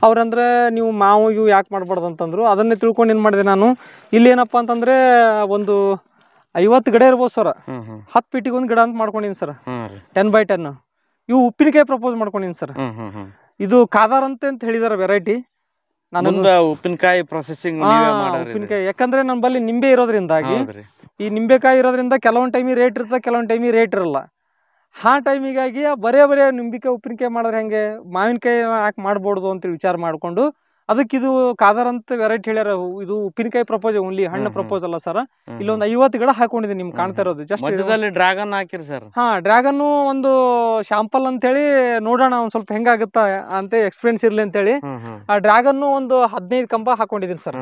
ಅವ್ರಂದ್ರೆ ನೀವು ಮಾವು ಇವು ಯಾಕೆ ಮಾಡ್ಬಾರ್ದು ಅಂತಂದ್ರು. ಅದನ್ನೇ ತಿಳ್ಕೊಂಡು ಏನ್ ಮಾಡಿದೆ ನಾನು, ಇಲ್ಲಿ ಏನಪ್ಪಾ ಅಂತಂದ್ರೆ ಒಂದು 50 ಗಿಡ ಇರ್ಬೋದು ಸರ್. 10 ಫೀಟಿಗೆ ಒಂದು ಗಿಡ ಅಂತ ಮಾಡ್ಕೊಂಡಿನಿ ಸರ್. 10 by 10. ಇವು ಉಪ್ಪಿನಕಾಯಿ ಪ್ರಪೋಸ್ ಮಾಡ್ಕೊಂಡಿನಿ ಸರ್. ಇದು ಕಾದಾರ್ ಅಂತ ಹೇಳಿದಾರೆ ವೆರೈಟಿ. ನಾನು ಉಪ್ಪಿನಕಾಯಿ ಪ್ರೊಸೆಸಿಂಗ್ ಉಪ್ಪಿನಕಾಯಿ ಯಾಕಂದ್ರೆ ನಮ್ಮ ಬಲ್ಲಿ ನಿಂಬೆ ಇರೋದ್ರಿಂದಾಗಿ, ಈ ನಿಂಬೆಕಾಯಿ ಇರೋದ್ರಿಂದ ಕೆಲವೊಂದು ಟೈಮಿಗೆ ರೇಟ್ ಇರ್ತದೆ, ಕೆಲವೊಂದು ಟೈಮಿಗೆ ರೇಟ್ ಇರಲ್ಲ. ಆ ಟೈಮಿಗಾಗಿ ಬರೇ ನಿಂಬಿಕಾಯಿ ಉಪ್ಪಿನಕಾಯಿ ಮಾಡಿದ್ರೆ ಹೆಂಗೆ, ಮಾವಿನಕಾಯಿ ಯಾಕೆ ಮಾಡ್ಬೋದು ಅಂತ ವಿಚಾರ ಮಾಡ್ಕೊಂಡು ಅದಕ್ಕಿದು ಕಾದಾರ್ ಅಂತ ವೆರೈಟಿ ಹೇಳ್ಯಾರ. ಇದು ಉಪ್ಪಿನಕಾಯಿ ಪ್ರಪೋಸ್ ಓನ್ಲಿ, ಹಣ್ಣು ಪ್ರಪೋಸ್ ಅಲ್ಲ ಸರ್. ಇಲ್ಲೊಂದು 50 ಗಿಡ ಹಾಕೊಂಡಿದ್ದೀನಿ, ನಿಮ್ಗೆ ಕಾಣ್ತಾ ಇರೋದು. ಜಸ್ಟ್ ಡ್ರ್ಯಾಗನ್ ಹಾಕಿರಿ ಸರ್. ಡ್ರ್ಯಾಗನ್ ಒಂದು ಶಾಂಪಲ್ ಅಂತ ಹೇಳಿ ನೋಡೋಣ ಒಂದ್ ಸ್ವಲ್ಪ ಹೆಂಗಾಗುತ್ತಾ ಅಂತ ಎಕ್ಸ್ಪೀರಿಯನ್ಸ್ ಇರ್ಲಿ ಅಂತ ಹೇಳಿ ಆ ಡ್ರ್ಯಾಗನ್ ಒಂದು 15 ಕಂಬ ಹಾಕೊಂಡಿದ್ದೀನಿ ಸರ್.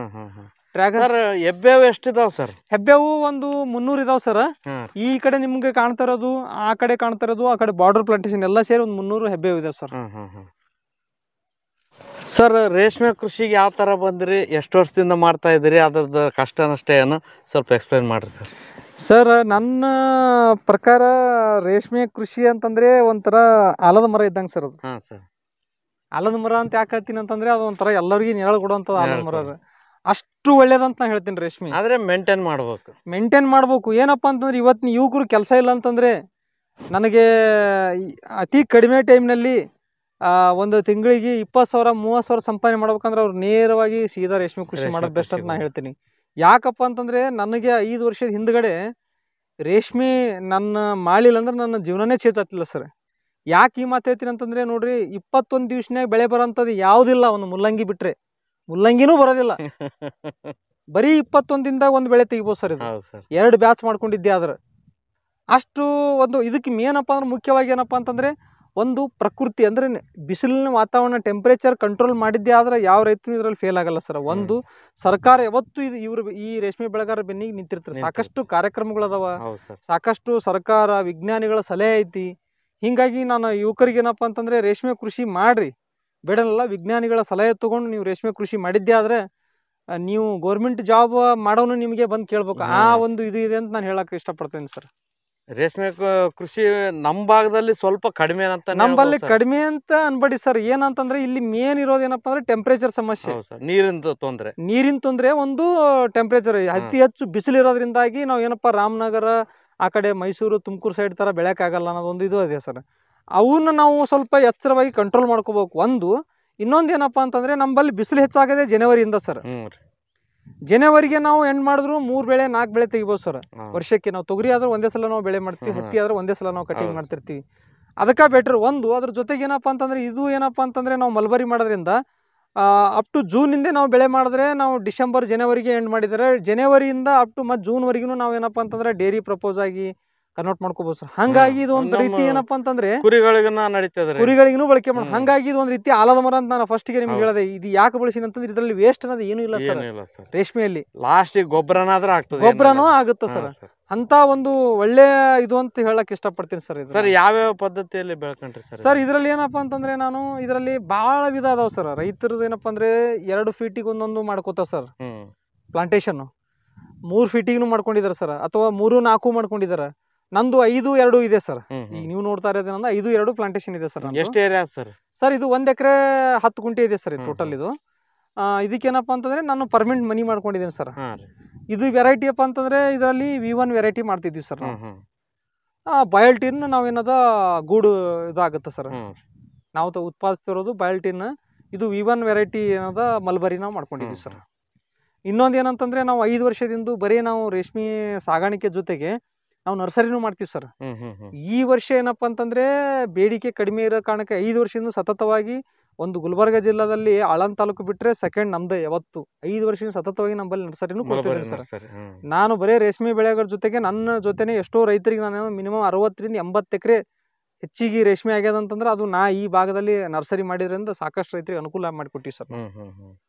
ಡ್ರ್ಯಾಗನ್ ಹೆಬ್ಬೇವು ಎಷ್ಟಿದಾವ್ ಸರ್? ಹೆಬ್ಬೇವು ಒಂದು 300 ಇದಾವ್ ಸರ್. ಈ ಕಡೆ ನಿಮ್ಗೆ ಕಾಣ್ತಾ ಇರೋದು, ಆ ಕಡೆ ಕಾಣ್ತಾ ಇರೋದು, ಆ ಕಡೆ ಬಾರ್ಡರ್ ಪ್ಲಾಂಟೇಶನ್ ಎಲ್ಲ ಸೇರಿ ಒಂದು 300 ಹೆಬ್ಬೇವು ಇದಾವೆ ಸರ್. ಸರ್ ರೇಷ್ಮೆ ಕೃಷಿಗೆ ಯಾವ ತರ ಬಂದ್ರಿ, ಎಷ್ಟು ವರ್ಷದಿಂದ ಮಾಡ್ತಾ ಇದ್ದೀರಿ, ಅದ್ರದ್ದು ಕಷ್ಟ ನಷ್ಟ ಏನು ಸ್ವಲ್ಪ ಎಕ್ಸ್ಪ್ಲೇನ್ ಮಾಡ್ರಿ ಸರ್. ಸರ್ ನನ್ನ ಪ್ರಕಾರ ರೇಷ್ಮೆ ಕೃಷಿ ಅಂತಂದ್ರೆ ಒಂಥರ ಆಲದ ಮರ ಇದ್ದಂಗೆ ಸರ್. ಅದು ಆಲದ ಮರ ಅಂತ ಯಾಕೆ ಹೇಳ್ತೀನಿ ಅಂತಂದ್ರೆ ಅದು ಒಂಥರ ಎಲ್ಲರಿಗೂ ನೆರಳು ಕೊಡುವಂಥದ್ದು ಆಲದ ಮರ. ಅಷ್ಟು ಒಳ್ಳೇದಂತ ನಾ ಹೇಳ್ತೀನಿ ರೇಷ್ಮೆ. ಆದ್ರೆ ಮೇಂಟೈನ್ ಮಾಡ್ಬೇಕು. ಏನಪ್ಪಾ ಅಂತಂದ್ರೆ ಇವತ್ತಿನ ಯುವಕರು ಕೆಲಸ ಇಲ್ಲ ಅಂತಂದ್ರೆ, ನನಗೆ ಅತಿ ಕಡಿಮೆ ಟೈಮ್ನಲ್ಲಿ ಒಂದು ತಿಂಗಳಿಗೆ 20,000 30,000 ಸಂಪಾದನೆ ಮಾಡ್ಬೇಕಂದ್ರೆ ಅವ್ರು ನೇರವಾಗಿ ಸೀದಾ ರೇಷ್ಮೆ ಕೃಷಿ ಮಾಡೋದು ಬೆಸ್ಟ್ ಅಂತ ನಾ ಹೇಳ್ತೀನಿ. ಯಾಕಪ್ಪ ಅಂತಂದ್ರೆ ನನಗೆ 5 ವರ್ಷದ ಹಿಂದ್ಗಡೆ ರೇಷ್ಮೆ ನನ್ನ ಮಾಡಿಲ್ಲ ಅಂದ್ರೆ ನನ್ನ ಜೀವನನೇ ಚೇಂಜ್ ಆಗ್ತಿಲ್ಲ ಸರ್. ಯಾಕೆ ಈ ಮಾತು ಹೇಳ್ತೀನಿ ಅಂತಂದ್ರೆ ನೋಡ್ರಿ, 21 ದಿವ್ಸನಾಗ ಬೆಳೆ ಬರೋಂಥದ್ದು ಯಾವುದಿಲ್ಲ. ಒಂದು ಮುಲ್ಲಂಗಿ ಬಿಟ್ರೆ, ಮುಲ್ಲಂಗಿನೂ ಬರೋದಿಲ್ಲ. ಬರೀ 21 ದಿನದಾಗ ಒಂದು ಬೆಳೆ ತೆಗಿಬೋದು ಸರ್. ಇದು 2 ಬ್ಯಾಚ್ ಮಾಡ್ಕೊಂಡಿದ್ದೆ. ಆದ್ರೆ ಅಷ್ಟು ಒಂದು ಇದಕ್ಕೆ ಏನಪ್ಪ ಅಂದ್ರೆ ಮುಖ್ಯವಾಗಿ ಏನಪ್ಪಾ ಅಂತಂದ್ರೆ ಒಂದು ಪ್ರಕೃತಿ ಅಂದ್ರೆ ಬಿಸಿಲಿನ ವಾತಾವರಣ ಟೆಂಪರೇಚರ್ ಕಂಟ್ರೋಲ್ ಮಾಡಿದ್ದೆ ಆದ್ರೆ ಯಾವ ರೈತನು ಇದ್ರಲ್ಲಿ ಫೇಲ್ ಆಗಲ್ಲ ಸರ್. ಒಂದು ಸರ್ಕಾರ ಯಾವತ್ತು ಈ ರೇಷ್ಮೆ ಬೆಳೆಗಾರರ ಬೆನ್ನಿಗೆ ನಿಂತಿರ್ತಾರೆ. ಸಾಕಷ್ಟು ಕಾರ್ಯಕ್ರಮಗಳದಾವ, ಸಾಕಷ್ಟು ಸರ್ಕಾರ ವಿಜ್ಞಾನಿಗಳ ಸಲಹೆ ಐತಿ. ಹಿಂಗಾಗಿ ನಾನು ಯುವಕರಿಗೆ ಏನಪ್ಪಾ ಅಂತಂದ್ರೆ ರೇಷ್ಮೆ ಕೃಷಿ ಮಾಡ್ರಿ, ಬೇಡಲ್ಲ, ವಿಜ್ಞಾನಿಗಳ ಸಲಹೆ ತಗೊಂಡು ನೀವು ರೇಷ್ಮೆ ಕೃಷಿ ಮಾಡಿದ್ದೆ ಆದ್ರೆ ನೀವು ಗೌರ್ಮೆಂಟ್ ಜಾಬ್ ಮಾಡೋನು ನಿಮಗೆ ಬಂದು ಕೇಳ್ಬೇಕು. ಆ ಒಂದು ಇದು ಇದೆ ಅಂತ ನಾನು ಹೇಳಕ್ ಇಷ್ಟಪಡ್ತೇನೆ ಸರ್. ರೇಷ್ಮೆ ಕೃಷಿ ನಮ್ಮ ಭಾಗದಲ್ಲಿ ಸ್ವಲ್ಪ ಕಡಿಮೆ ಅಂತ, ನಮ್ಮಲ್ಲಿ ಕಡಿಮೆ ಅಂತ ಅನ್ಬೇಡಿ ಸರ್. ಏನಂತಂದ್ರೆ ಇಲ್ಲಿ ಮೇನ್ ಇರೋದೇನಪ್ಪ ಅಂದ್ರೆ ಟೆಂಪರೇಚರ್ ಸಮಸ್ಯೆ, ನೀರಿನ ತೊಂದ್ರೆ, ಒಂದು ಟೆಂಪರೇಚರ್ ಅತಿ ಹೆಚ್ಚು ಬಿಸಿಲು ಇರೋದ್ರಿಂದಾಗಿ ನಾವು ಏನಪ್ಪಾ ರಾಮನಗರ ಆ ಕಡೆ ಮೈಸೂರು ತುಮಕೂರು ಸೈಡ್ ತರ ಬೆಳೆಯಕ್ಕಾಗಲ್ಲ ಅನ್ನೋದೊಂದು ಇದು ಇದೆ ಸರ್. ಅವನ್ನ ನಾವು ಸ್ವಲ್ಪ ಎಚ್ಚರವಾಗಿ ಕಂಟ್ರೋಲ್ ಮಾಡ್ಕೋಬೇಕು. ಒಂದು ಇನ್ನೊಂದು ಏನಪ್ಪಾ ಅಂತಂದ್ರೆ ನಮ್ಮಲ್ಲಿ ಬಿಸಿಲು ಹೆಚ್ಚಾಗದೆ ಜನವರಿಯಿಂದ ಸರ್. ಜನವರಿಗೆ ನಾವು ಎಂಡ್ ಮಾಡಿದ್ರು 3 ಬೆಳೆ 4 ಬೆಳೆ ತೆಗಿಬೋದು ಸರ್ ವರ್ಷಕ್ಕೆ. ನಾವು ತೊಗರಿ ಆದ್ರೆ ಒಂದೇ ಸಲ ನಾವು ಬೆಳೆ ಮಾಡ್ತೀವಿ, ಹತ್ತಿ ಆದ್ರೆ ಒಂದೇ ಸಲ ನಾವು ಕಟಿಂಗ್ ಮಾಡ್ತಿರ್ತೀವಿ. ಅದಕ್ಕೆ ಬೆಟರ್. ಒಂದು ಅದ್ರ ಜೊತೆಗೆ ಏನಪ್ಪ ಅಂತಂದ್ರೆ ಇದು ಏನಪ್ಪ ಅಂತಂದ್ರೆ ನಾವು ಮಲ್ಬರಿ ಮಾಡೋದ್ರಿಂದ ಅಪ್ ಟು ಜೂನಿಂದ ನಾವು ಬೆಳೆ ಮಾಡಿದ್ರೆ ನಾವು ಡಿಸೆಂಬರ್ ಜನವರಿಗೆ ಎಂಡ್ ಮಾಡಿದರೆ ಜನವರಿಯಿಂದ ಅಪ್ ಟು ಮತ್ತು ಜೂನ್ವರೆಗೂ ನಾವು ಏನಪ್ಪ ಅಂತಂದ್ರೆ ಡೈರಿ ಪ್ರಪೋಸ್ ಆಗಿ ಕನ್ವರ್ಟ್ ಮಾಡ್ಕೋಬಹುದು ಸರ್. ಹಂಗಾಗಿ ಇದು ಒಂದು ರೀತಿ ಏನಪ್ಪಾ ಅಂತಂದ್ರೆ ಕುರಿಗಳಿಗೂ ಬಳಕೆ ಮಾಡೋದು. ಹಂಗಾಗಿ ಇದು ಒಂದು ರೀತಿ ಆಲದ ಮರ ಅಂತ ನಾನು ಫಸ್ಟ್ ಗೆ ನಿಮ್ಗೆ ಹೇಳಿದೆ. ಇದು ಯಾಕೆ ಬಳಸಿನ ಅಂತಂದ್ರೆ ಇದರಲ್ಲಿ ವೇಸ್ಟ್ ಅನ್ನೋದು ಏನು ಇಲ್ಲ ಸರ್. ರೇಷ್ಮೆಯಲ್ಲಿ ಲಾಸ್ಟ್ ಗೊಬ್ಬರನೂ ಆಗುತ್ತೆ ಸರ್. ಅಂತ ಒಂದು ಒಳ್ಳೆ ಇದು ಅಂತ ಹೇಳಕ್ ಇಷ್ಟಪಡ್ತೀನಿ ಸರ್. ಸರ್ ಯಾವ್ಯಾವ ಪದ್ಧತಿಯಲ್ಲಿ ಬೆಳ್ಕೊಂಡ್ರಿ ಸರ್? ಇದರಲ್ಲಿ ಏನಪ್ಪಾ ಅಂತಂದ್ರೆ ನಾನು ಇದರಲ್ಲಿ ಬಹಳ ವಿಧ ಅದಾವ ಸರ್. ರೈತರದ್ದು ಏನಪ್ಪಾ ಅಂದ್ರೆ 2 ಫೀಟಿಗೆ ಒಂದೊಂದು ಮಾಡ್ಕೋತಾರ ಸರ್ ಪ್ಲಾಂಟೇಶನ್. 3 ಫೀಟಿಗೂ ಮಾಡ್ಕೊಂಡಿದಾರೆ ಸರ್, ಅಥವಾ 3-4 ಮಾಡ್ಕೊಂಡಿದಾರೆ. ನಂದು 5-2 ಇದೆ ಸರ್. ಈಗ ನೀವು ನೋಡ್ತಾ ಇರೋದೇನಂದ್ರೆ 5-2 ಪ್ಲಾಂಟೇಶನ್ ಇದೆ ಸರ್. ಎಷ್ಟು ಏರಿಯಾ ಸರ್? ಸರ್ ಇದು 1 ಎಕರೆ 10 ಗುಂಟೆ ಇದೆ ಸರ್ ಟೋಟಲ್. ಇದು ಇದಕ್ಕೇನಪ್ಪ ಅಂತಂದ್ರೆ ನಾನು ಪರ್ಮನೆಂಟ್ ಮನಿ ಮಾಡ್ಕೊಂಡಿದ್ದೀನಿ ಸರ್. ಇದು ವೆರೈಟಿ ಅಪ್ಪ ಅಂತಂದ್ರೆ ಇದರಲ್ಲಿ V1 ವೆರೈಟಿ ಮಾಡ್ತಿದ್ವಿ ಸರ್ ನಾವು. ಬಯಲ್ಟಿನ್ ನಾವೇನದ ಗೂಡು ಇದಾಗುತ್ತೆ ಸರ್. ನಾವು ಉತ್ಪಾದಿಸ್ತಿರೋದು ಬಯಲ್ಟಿನ್. ಇದು V1 ವೆರೈಟಿ ಏನದ ಮಲ್ಬರಿ ನಾವು ಮಾಡ್ಕೊಂಡಿದ್ವಿ ಸರ್. ಇನ್ನೊಂದು ಏನಂತಂದ್ರೆ ನಾವು 5 ವರ್ಷದಿಂದ ಬರೀ ನಾವು ರೇಷ್ಮೆ ಸಾಗಾಣಿಕೆ ಜೊತೆಗೆ ನಾವು ನರ್ಸರಿನೂ ಮಾಡ್ತೀವಿ ಸರ್. ಈ ವರ್ಷ ಏನಪ್ಪಾ ಅಂತಂದ್ರೆ ಬೇಡಿಕೆ ಕಡಿಮೆ ಇರೋ ಕಾರಣಕ್ಕೆ 5 ವರ್ಷದಿಂದ ಸತತವಾಗಿ ಒಂದು ಗುಲ್ಬರ್ಗ ಜಿಲ್ಲಾದಲ್ಲಿ ಆಳಂದ್ ತಾಲೂಕು ಬಿಟ್ರೆ ಸೆಕೆಂಡ್ ನಮ್ದೇ. ಯಾವತ್ತು 5 ವರ್ಷದಿಂದ ಸತತವಾಗಿ ನಮ್ಮಲ್ಲಿ ನರ್ಸರಿನೂ ಕೊಡ್ತಿದ್ದೀನಿ ಸರ್. ನಾನು ಬರೀ ರೇಷ್ಮೆ ಬೆಳೆಗಳ ಜೊತೆಗೆ ನನ್ನ ಜೊತೆನೆ ಎಷ್ಟೋ ರೈತರಿಗೆ ನಾನು ಮಿನಿಮಮ್ 60-80 ಎಕರೆ ಹೆಚ್ಚಿಗೆ ರೇಷ್ಮೆ ಆಗ್ಯದ ಅಂತಂದ್ರೆ ಅದು ನಾ ಈ ಭಾಗದಲ್ಲಿ ನರ್ಸರಿ ಮಾಡಿದ್ರಿಂದ ಸಾಕಷ್ಟು ರೈತರಿಗೆ ಅನುಕೂಲ ಮಾಡಿಕೊಟ್ಟಿವಿ ಸರ್.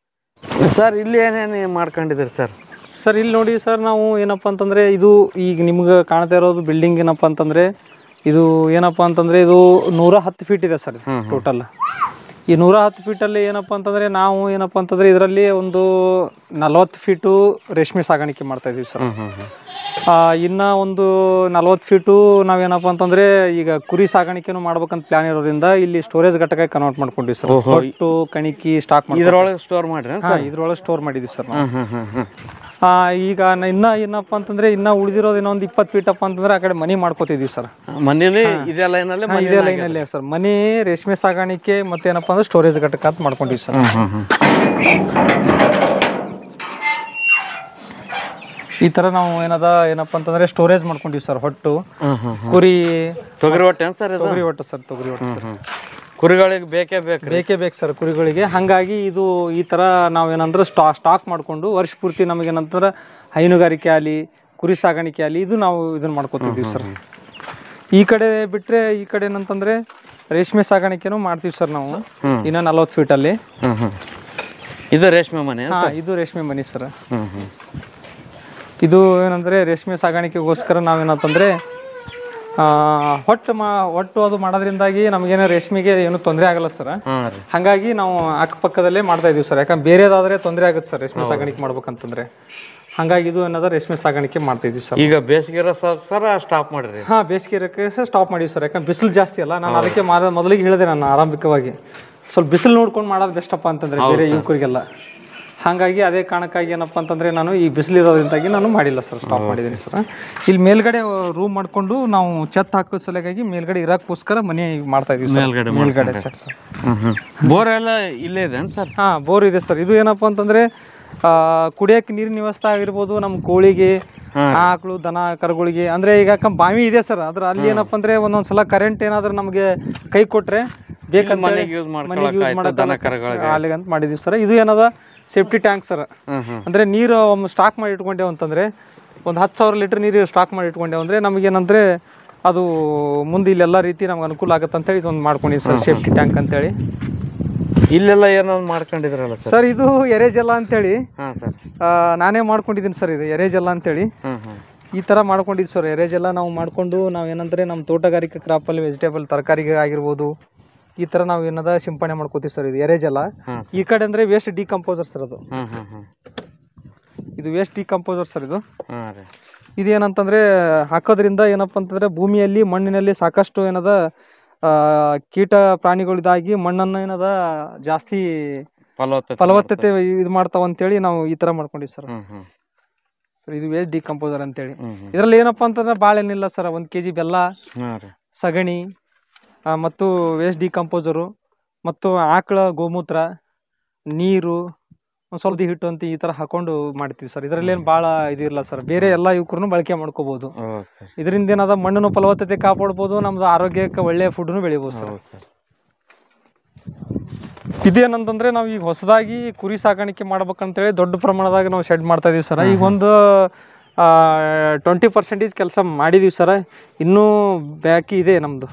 ಸರ್ ಇಲ್ಲಿ ಏನೇನು ಮಾಡ್ಕೊಂಡಿದ್ದೀರಿ ಸರ್? ಸರ್ ಇಲ್ಲಿ ನೋಡಿ ಸರ್, ನಾವು ಏನಪ್ಪ ಅಂತಂದರೆ ಇದು ಈಗ ನಿಮ್ಗೆ ಕಾಣ್ತಾ ಇರೋದು ಬಿಲ್ಡಿಂಗ್ ಏನಪ್ಪ ಅಂತಂದರೆ ಇದು ಏನಪ್ಪ ಅಂತಂದರೆ ಇದು 110 ಫೀಟ್ ಇದೆ ಸರ್ ಟೋಟಲ್. ಈ 110 ಫೀಟಲ್ಲಿ ಏನಪ್ಪ ಅಂತಂದರೆ ನಾವು ಏನಪ್ಪ ಅಂತಂದರೆ ಇದರಲ್ಲಿ ಒಂದು 40 ಫೀಟು ರೇಷ್ಮೆ ಸಾಗಾಣಿಕೆ ಮಾಡ್ತಾ ಇದೀವಿ ಸರ್. ಇನ್ನು ಒಂದು 40 ಫೀಟು ನಾವೇನಪ್ಪ ಅಂತಂದರೆ ಈಗ ಕುರಿ ಸಾಗಾಣಿಕೆನೂ ಮಾಡ್ಬೇಕಂತ ಪ್ಲಾನ್ ಇರೋದ್ರಿಂದ ಇಲ್ಲಿ ಸ್ಟೋರೇಜ್ ಘಟಕ ಕನ್ವರ್ಟ್ ಮಾಡ್ಕೊಂಡಿವಿ ಸರ್. ಹೊಟ್ಟು ಕಣಿಕಿ ಸ್ಟಾಕ್ ಮಾಡಿ ಇದ್ರೊಳಗೆ ಸ್ಟೋರ್ ಮಾಡ್ರಿ? ಇದ್ರೊಳಗೆ ಸ್ಟೋರ್ ಮಾಡಿದ್ವಿ ಸರ್. ಈಗ ಏನಪ್ಪ ಅಂತಂದ್ರೆ ಇನ್ನ ಉಳಿದಿರೋದು ಇನ್ನೊಂದು 20 ಫೀಟ್ ಅಪ್ಪ ಅಂತಂದ್ರೆ ಆ ಕಡೆ ಮನಿ ಮಾಡ್ಕೋತಿದೀವಿ ಸರ್. ಇದೇ ಲೈನಲ್ಲಿ ಸರ್ ಮನಿ, ರೇಷ್ಮೆ ಸಾಗಾಣಿಕೆ ಮತ್ತೆ ಏನಪ್ಪಾ ಅಂದ್ರೆ ಸ್ಟೋರೇಜ್ ಘಟಕ ಅಂತ ಮಾಡ್ಕೊಂಡಿವಿ ಸರ್. ಈ ತರ ನಾವು ಏನಪ್ಪ ಅಂತಂದ್ರೆ ಸ್ಟೋರೇಜ್ ಮಾಡ್ಕೊಂಡಿವಿ ಸರ್. ಹೊಟ್ಟು ಕುರಿ ತೊಗರಿ ಹೊಟ್ಟೆ ಸರ್? ತೊಗರಿ ಹೊಟ್ಟು ಸರ್. ತೊಗರಿ ಹೊಟ್ಟು ಸರ್ ಕುರಿಗಳಿಗೆ ಬೇಕೇ ಬೇಕು ಸರ್ ಕುರಿಗಳಿಗೆ. ಹಾಗಾಗಿ ಇದು ಈ ಥರ ನಾವೇನಂದ್ರೆ ಸ್ಟಾಕ್ ಮಾಡಿಕೊಂಡು ವರ್ಷ ಪೂರ್ತಿ ನಮಗೇನಂತಂದ್ರೆ ಹೈನುಗಾರಿಕೆ ಆಗಲಿ ಕುರಿ ಸಾಗಾಣಿಕೆ ಆಗಲಿ ಇದು ನಾವು ಇದನ್ನ ಮಾಡ್ಕೊತಿದ್ದೀವಿ ಸರ್. ಈ ಕಡೆ ಬಿಟ್ಟರೆ ಈ ಕಡೆ ಏನಂತಂದರೆ ರೇಷ್ಮೆ ಸಾಗಾಣಿಕೆನೂ ಮಾಡ್ತೀವಿ ಸರ್ ನಾವು. ಇನ್ನು 40 ಫೀಟಲ್ಲಿ ಇದು ರೇಷ್ಮೆ ಮನೆ. ಇದು ರೇಷ್ಮೆ ಮನೆ ಸರ್. ಇದು ಏನಂದರೆ ರೇಷ್ಮೆ ಸಾಗಾಣಿಕೆಗೋಸ್ಕರ ನಾವೇನಂತಂದರೆ ಒಟ್ಟು ಅದು ಮಾಡೋದ್ರಿಂದಾಗಿ ನಮಗೇನೋ ರೇಷ್ಮೆಗೆ ಏನು ತೊಂದರೆ ಆಗಲ್ಲ ಸರ್. ಹಾಗಾಗಿ ನಾವು ಅಕ್ಕಪಕ್ಕದಲ್ಲೇ ಮಾಡ್ತಾ ಇದೀವಿ ಸರ್. ಯಾಕಂದ್ರೆ ಬೇರೆದಾದ್ರೆ ತೊಂದರೆ ಆಗುತ್ತೆ ಸರ್ ರೇಷ್ಮೆ ಸಾಗಾಣಿಕೆ ಮಾಡ್ಬೇಕಂತಂದ್ರೆ. ಹಾಗಾಗಿ ಇದು ಏನದ ರೇಷ್ಮೆ ಸಾಗಾಣಿಕೆ ಮಾಡ್ತಾ ಇದೀವಿ ಸರ್. ಈಗ ಬೇಸಿಗೆ ಸರ್ ಸ್ಟಾಪ್ ಮಾಡಿರಿ? ಬೇಸಿಗೆ ಇರೋಕ್ಕೆ ಸ್ಟಾಪ್ ಮಾಡಿವಿ ಸರ್. ಯಾಕಂದ್ರೆ ಬಿಸಿಲು ಜಾಸ್ತಿ ಅಲ್ಲ. ನಾನು ಅದಕ್ಕೆ ಮೊದಲಿಗೆ ಹೇಳಿದೆ ನಾನು ಆರಂಭಿಕವಾಗಿ ಸ್ವಲ್ಪ ಬಿಸಿಲು ನೋಡ್ಕೊಂಡು ಮಾಡೋದು ಬೆಸ್ಟಪ್ಪ ಅಂತಂದ್ರೆ ಬೇರೆ ಯುವಕರಿಗೆಲ್ಲ. ಹಾಗಾಗಿ ಅದೇ ಕಾರಣಕ್ಕಾಗಿ ಏನಪ್ಪ ಅಂತಂದರೆ ನಾನು ಈ ಬಿಸಿಲಿರೋದ್ರಿಂದಾಗಿ ನಾನು ಮಾಡಿಲ್ಲ ಸರ್, ಸ್ಟಾಪ್ ಮಾಡಿದ್ದೀನಿ ಸರ್. ಇಲ್ಲಿ ಮೇಲ್ಗಡೆ ರೂಮ್ ಮಾಡಿಕೊಂಡು ನಾವು ಛತ್ ಹಾಕೋ ಸಲುವಾಗಿ ಮೇಲ್ಗಡೆ ಇರೋಕ್ಕೋಸ್ಕರ ಮನೆ ಮಾಡ್ತಾ ಇದೀವಿ ಸರ್. ಮೇಲ್ಗಡೆ ಸರ್. ಬೋರ್ ಎಲ್ಲ ಇಲ್ಲೇ ಇದೆ ಸರ್? ಬೋರ್ ಇದೆ ಸರ್. ಇದು ಏನಪ್ಪ ಅಂತಂದರೆ ಕುಡಿಯೋಕೆ ನೀರಿನ ವ್ಯವಸ್ಥೆ ಆಗಿರ್ಬೋದು, ನಮ್ಮ ಕೋಳಿಗೆ, ಆಕಳು, ದನ ಕರುಗಳಿಗೆ. ಅಂದರೆ ಈಗ ಬಾವಿ ಇದೆ ಸರ್. ಅಲ್ಲಿ ಏನಪ್ಪ ಅಂದರೆ ಒಂದೊಂದ್ಸಲ ಕರೆಂಟ್ ಏನಾದರೂ ನಮಗೆ ಕೈ ಕೊಟ್ಟರೆ ಬೇಕಂತ ಮನೆಗೆ ಯೂಸ್ ಮಾಡೋಕೆ ಅಂತ ಮಾಡಿದೀವಿ ಸರ್. ಇದು ಏನದ ಸೇಫ್ಟಿ ಟ್ಯಾಂಕ್ ಸರ್. ಅಂದರೆ ನೀರು ಸ್ಟಾಕ್ ಮಾಡಿ ಇಟ್ಕೊಂಡೇವು ಅಂತಂದರೆ ಒಂದು 10,000 ಲೀಟರ್ ನೀರು ಸ್ಟಾಕ್ ಮಾಡಿ ಇಟ್ಕೊಂಡೇವು ಅಂದರೆ ನಮಗೇನಂದರೆ ಅದು ಮುಂದೆ ಇಲ್ಲೆಲ್ಲ ರೀತಿ ನಮ್ಗೆ ಅನುಕೂಲ ಆಗುತ್ತೆ ಅಂತೇಳಿ ಇದೊಂದು ಮಾಡ್ಕೊಂಡಿವಿ ಸರ್, ಸೇಫ್ಟಿ ಟ್ಯಾಂಕ್ ಅಂತೇಳಿ. ಇಲ್ಲೆಲ್ಲ ಏನೋ ಮಾಡ್ಕೊಂಡಿದ್ರಲ್ಲ ಸರ್? ಇದು ಎರೇಜಲ್ಲ ಅಂತೇಳಿ ನಾನೇ ಮಾಡ್ಕೊಂಡಿದ್ದೀನಿ ಸರ್. ಇದು ಎರೇಜಲ್ಲ ಅಂತೇಳಿ ಈ ಥರ ಮಾಡ್ಕೊಂಡಿದ್ದು ಸರ್. ಎರೇಜೆಲ್ಲ ನಾವು ಮಾಡಿಕೊಂಡು ನಾವೇನಂದರೆ ನಮ್ಮ ತೋಟಗಾರಿಕೆ ಕ್ರಾಪಲ್ಲಿ ವೆಜಿಟೇಬಲ್ ತರಕಾರಿಗೆ ಆಗಿರ್ಬೋದು ಈ ಥರ ನಾವು ಏನದ ಸಿಂಪಡಣೆ ಮಾಡ್ಕೋತೀವಿ ಸರ್. ಇದು ಎರೇಜಲ್ಲ. ಈ ಕಡೆ ಅಂದರೆ ವೇಸ್ಟ್ ಡಿಕಂಪೋಸರ್ ಸರ್. ಇದು ವೇಸ್ಟ್ ಡಿಕಂಪೋಸರ್ ಸರ್. ಇದೇನಂತಂದರೆ ಹಾಕೋದ್ರಿಂದ ಏನಪ್ಪ ಅಂತಂದರೆ ಭೂಮಿಯಲ್ಲಿ ಮಣ್ಣಿನಲ್ಲಿ ಸಾಕಷ್ಟು ಏನದ ಕೀಟ ಪ್ರಾಣಿಗಳಿದಾಗಿ ಮಣ್ಣನ್ನು ಏನದ ಜಾಸ್ತಿ ಫಲವತ್ತತೆ ಇದು ಮಾಡ್ತಾವ ಅಂತೇಳಿ ನಾವು ಈ ಥರ ಮಾಡ್ಕೊಂಡಿವಿ ಸರ್. ಇದು ವೇಸ್ಟ್ ಡಿಕಂಪೋಸರ್ ಅಂತೇಳಿ. ಇದರಲ್ಲಿ ಏನಪ್ಪ ಅಂತಂದ್ರೆ ಭಾಳ ಏನಿಲ್ಲ ಸರ್. 1 kg ಬೆಲ್ಲ, ಸಗಣಿ ಮತ್ತು ವೇಸ್ಟ್ ಡಿಕಂಪೋಸರು ಮತ್ತು ಆಕಳ ಗೋಮೂತ್ರ, ನೀರು ಒಂದ್ ಸ್ವಲ್ಪ ಹಿಟ್ಟು ಅಂತ ಈ ತರ ಹಾಕೊಂಡು ಮಾಡ್ತೀವಿ ಸರ್. ಇದರಲ್ಲಿ ಏನ್ ಬಾಳ ಇದಿಲ್ಲ ಸರ್, ಬೇರೆ ಎಲ್ಲಾ ಯುವಕರು ಬಳಕೆ ಮಾಡ್ಕೋಬಹುದು. ಇದರಿಂದ ಏನದ ಮಣ್ಣನ್ನು ಫಲವತ್ತತೆ ಕಾಪಾಡ್ಬೋದು, ನಮ್ದು ಆರೋಗ್ಯಕ್ಕೆ ಒಳ್ಳೆ ಫುಡ್ನು ಬೆಳಿಬಹುದು ಸರ್. ಇದೇನಂತಂದ್ರೆ ನಾವು ಈಗ ಹೊಸದಾಗಿ ಕುರಿ ಸಾಕಾಣಿಕೆ ಮಾಡ್ಬೇಕಂತೇಳಿ ದೊಡ್ಡ ಪ್ರಮಾಣದಾಗ ನಾವು ಶೆಡ್ ಮಾಡ್ತಾ ಇದೀವಿ ಸರ್. ಈಗ ಒಂದು 20% ಕೆಲಸ ಮಾಡಿದೀವಿ ಸರ್, ಇನ್ನೂ ಬಾಕಿ ಇದೆ ನಮ್ದು.